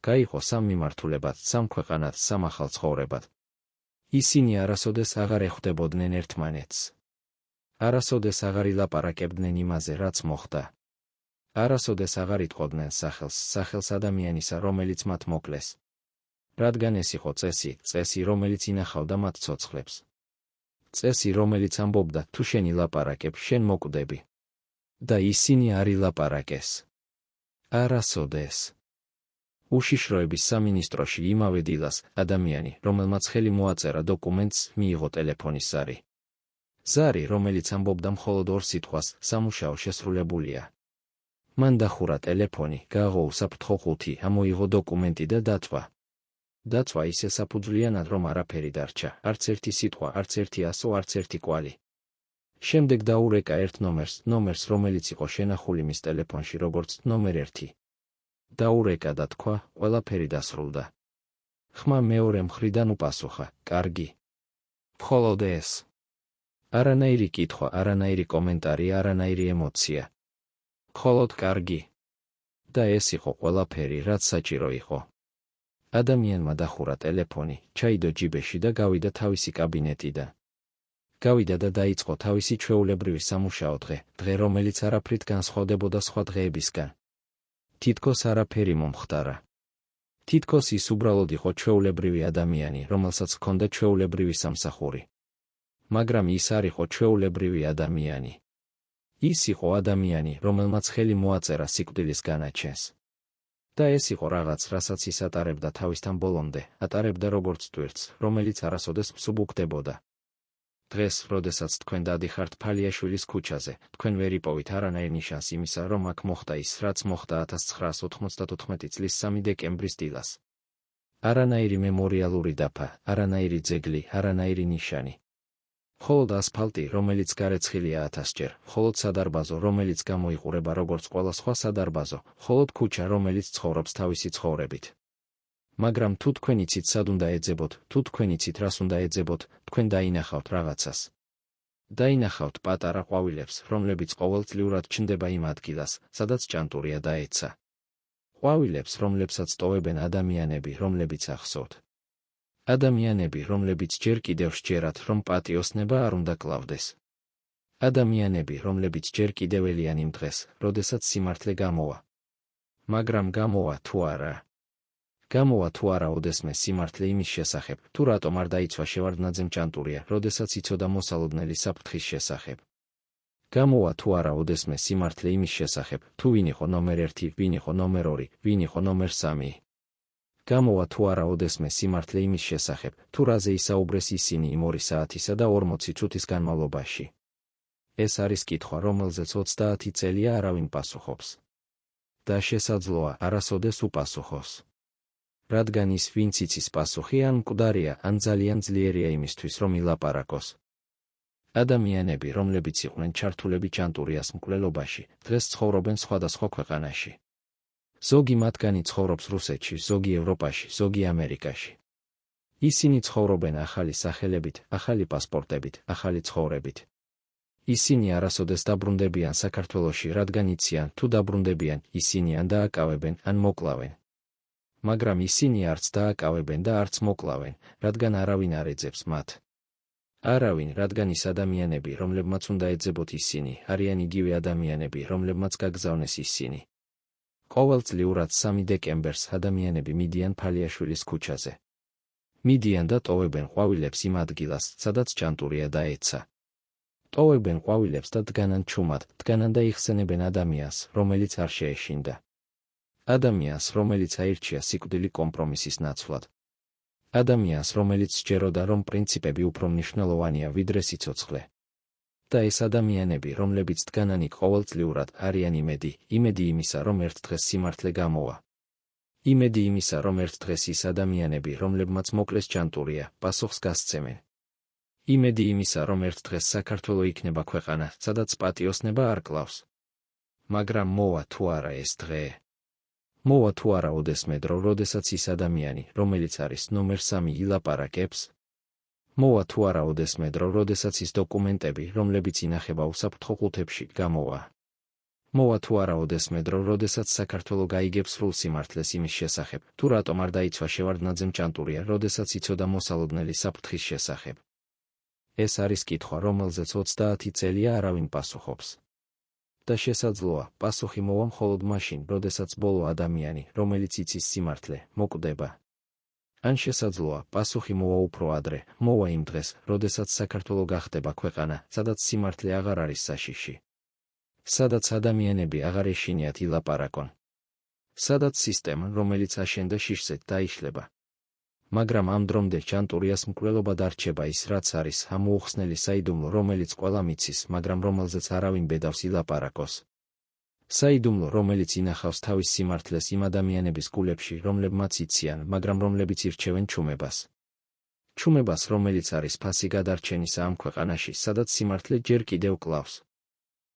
გაიყო სამ მიმართულებად, სამ ქვეყანად, სამ ახალ ცხოვრებად. ისინი არასოდეს აღარ ეხვდებოდნენ ერთმანეთს. არასოდეს აღარ ილაპარაკებდნენ იმაზე, რაც მოხდა. არასოდეს აღარ იტყოდნენ სახელს ადამიანისა, რომელიც მათ მოკლეს. რადგან ეს იყო წესი, რომელიც ინახავდა მათ ცოცხლებს. წესი, რომელიც ამბობდა, თუ შენ ილაპარაკებ, შენ მოკვდები. და ისინი არ ილაპარაკეს. არასოდეს. უშიშროების სამინისტროში იმავე დილას, ადამიანი, რომელმაც ხელი მოაწერა დოკუმენტს, მიიღო ტელეფონის ზარი. ზარი, რომელიც ამბობდა მხოლოდ 2 სიტყვას, სამუშაო შესრულებულია. მან დახურა ტელეფონი, გააღო უსაფრთხო ყუთი, ამოიღო დოკუმენტი და დაწვა. დაწვა ისე საფუძვლიანად, რომ არაფერი დარჩა, არც ერთი სიტყვა, არც ერთი ასო, არც ერთი კვალი. შემდეგ დაურეკა ერთ ნომერს, რომელიც იყო შენახული მის ტელეფონში როგორც ნომერ 1. დაურეკა და თქვა, ყველაფერი დასრულდა. ხმა მეორე მხრიდან უპასუხა, კარგი. მხოლოდ ეს. არანაირი კითხვა, არანაირი კომენტარი, არანაირი ემოცია. მხოლოდ კარგი. და ეს იყო ყველაფერი, რაც საჭირო იყო. ადამიანმა დახურა ტელეფონი, ჩაიდო ჯიბეში და გავიდა თავისი კაბინეტიდან. გავიდა და დაიწყო თავისი ჩვეულებრივი სამუშაო დღე, რომელიც არაფრით განსხვავდებოდა სხვა დღეებისგან. თითქოს არაფერი მომხდარა. თითქოს ის უბრალოდ იყო ჩვეულებრივი ადამიანი, რომელსაც ჰქონდა ჩვეულებრივი სამსახური. მაგრამ ის არ იყო ჩვეულებრივი ადამიანი. ის იყო ადამიანი, რომელმაც ხელი მოაწერა სიკვდილის განაჩენს. და ეს იყო რაღაც, რასაც ის ატარებდა თავისთან ბოლომდე, ატარებდა როგორც ტვირთს, რომელიც არასოდეს მსუბუქდებოდა. დღეს, როდესაც თქვენ დადიხართ ფალიაშვილის ქუჩაზე, თქვენ ვერ იპოვით არანაირ ნიშანს იმისა, რომ აქ მოხდა ის, რაც მოხდა 1994 წლის 3 დეკემბრის დილას. არანაირი მემორიალური დაფა, არანაირი ძეგლი, არანაირი ნიშანი. მხოლოდ ასფალტი, რომელიც გარეცხილია 1000-ჯერ, მხოლოდ სადარბაზო, რომელიც გამოიყურება როგორც ყველა სხვა სადარბაზო, მხოლოდ ქუჩა, რომელიც ცხოვრობს თავისი ცხოვრებით. მაგრამ თუ თქვენ იცით სად უნდა ეძებოთ, თუ თქვენ იცით რას უნდა ეძებოთ, თქვენ დაინახავთ რაღაცას. დაინახავთ პატარა ყვავილებს, რომლებიც ყოველწლიურად ჩნდება იმ ადგილას, სადაც ჭანტურია დაეცა. ყვავილებს, რომლებსაც ტოვებენ ადამიანები, რომლებიც ახსოვთ. ადამიანები, რომლებიც ჯერ კიდევ სჯერათ, რომ პატიოსნება არ უნდა კლავდეს. ადამიანები, რომლებიც ჯერ კიდევ ელიან იმ დღეს, როდესაც სიმართლე გამოვა. მაგრამ გამოვა თუ არა? გამოვა თუ არა ოდესმე სიმართლე იმის შესახებ, თუ რატომ არ დაიცვა შევარდნაძემ ჭანტურია, როდესაც იცოდა მოსალოდნელი საფრთხის შესახებ. გამოვა თუ არა ოდესმე სიმართლე იმის შესახებ, თუ ვინ იყო ნომერ 1, ვინ იყო ნომერ 2, ვინ იყო ნომერ 3. გამოვა თუ არა ოდესმე სიმართლე იმის შესახებ, თუ რაზე ისაუბრეს ისინი იმ 2 საათისა და 40 წუთის განმავლობაში. ეს არის კითხვა, რომელზეც 30 წელია არავინ პასუხობს. და შესაძლოა არასოდეს უპასუხოს. რადგან ის ვინც იცის პასუხი ან მკვდარია, ან ძალიან ძლიერია იმისთვის, რომ ილაპარაკოს. ადამიანები, რომლებიც იყვნენ ჩართულები ჩანტურიას მკვლელობაში, დღეს ცხოვრობენ სხვადასხვა ქვეყანაში. ზოგი მათგანი ცხოვრობს რუსეთში, ზოგი ევროპაში, ზოგი ამერიკაში. ისინი ცხოვრობენ ახალი სახელებით, ახალი პასპორტებით, ახალი ცხოვრებით. ისინი არასოდეს დაბრუნდებიან საქართველოში, რადგან იციან, თუ დაბრუნდებიან, ისინი ან დააკავებენ, ან მოკლავენ. მაგრამ ისინი არც დააკავებენ და არც მოკლავენ, რადგან არავინ არ ეძებს მათ. არავინ, რადგან ის ადამიანები, რომლებმაც უნდა ეძებოთ ისინი, არიან იგივე ადამიანები, რომლებმაც გაგზავნეს ისინი. ყოველწლიურად 3 დეკემბერს ადამიანები მიდიან ფალიაშვილის ქუჩაზე. მიდიან და ტოვებენ ყვავილებს იმ ადგილას, სადაც ჩანტურია დაეცა. ტოვებენ ყვავილებს და დგანან ჩუმად, დგანან და იხსენებენ ადამიანს, რომელიც არ შეეშინდა. ადამიანს, რომელიც აირჩია სიკვდილი კომპრომისის ნაცვლად. ადამიანს, რომელიც სჯეროდა, რომ პრინციპები უფრო მნიშვნელოვანია ვიდრე სიცოცხლე. და ეს ადამიანები, რომლებიც დგანან იქ ყოველწლიურად, არიან იმედი იმისა, რომ ერთ დღეს სიმართლე გამოვა. იმედი იმისა, რომ ერთ დღეს ის ადამიანები, რომლებმაც მოკლეს ჩანტურია, პასუხს გასცემენ. იმედი იმისა, რომ ერთ დღეს საქართველო იქნება ქვეყანა, სადაც პატიოსნება არ კლავს. მაგრამ მოვა თუ არა ეს დღე? მოვა თუ არა ოდესმე დრო, როდესაც ის ადამიანი, რომელიც არის ნომერ 3 ილაპარაკებს? მოვა თუ არა ოდესმე დრო, როდესაც ის დოკუმენტები, რომლებიც ინახება უსაფრთხო ყუთებში, გამოვა? მოვა თუ არა ოდესმე დრო, როდესაც საქართველო გაიგებს სრულ სიმართლეს იმის შესახებ, თუ რატომ არ დაიცვა შევარდნაძემ ჩანტურია, როდესაც იცოდა მოსალოდნელი საფრთხის შესახებ? ეს არის კითხვა, რომელზეც 30 წელია არავინ პასუხობს. და შესაძლოა, პასუხი მოვა მხოლოდ მაშინ, როდესაც ბოლო ადამიანი, რომელიც იცის სიმართლე, მოკვდება. ან შესაძლოა, პასუხი მოვა უფრო ადრე, მოვა იმ დღეს, როდესაც საქართველო გახდება ქვეყანა, სადაც სიმართლე აღარ არის საშიში. სადაც ადამიანები აღარ ეშინიათ ილაპარაკონ. სადაც სისტემა, რომელიც აშენდა შიშზეც, დაიშლება. მაგრამ ამ დრომდე ჩანტურიას მკვლელობა დარჩება ის, რაც არის, ამოუხსნელი საიდუმლო, რომელიც ყველა მიცის, მაგრამ რომელზეც არავინ ბედავს ილაპარაკოს. საიდუმლო, რომელიც ინახავს თავის სიმართლეს იმ ადამიანების გულებში, რომლებმაც იციან, მაგრამ რომლებიც ირჩევენ ჩუმებას. ჩუმებას, რომელიც არის ფასი გადარჩენისა ამ ქვეყანაში, სადაც სიმართლე ჯერ კიდევ კლავს.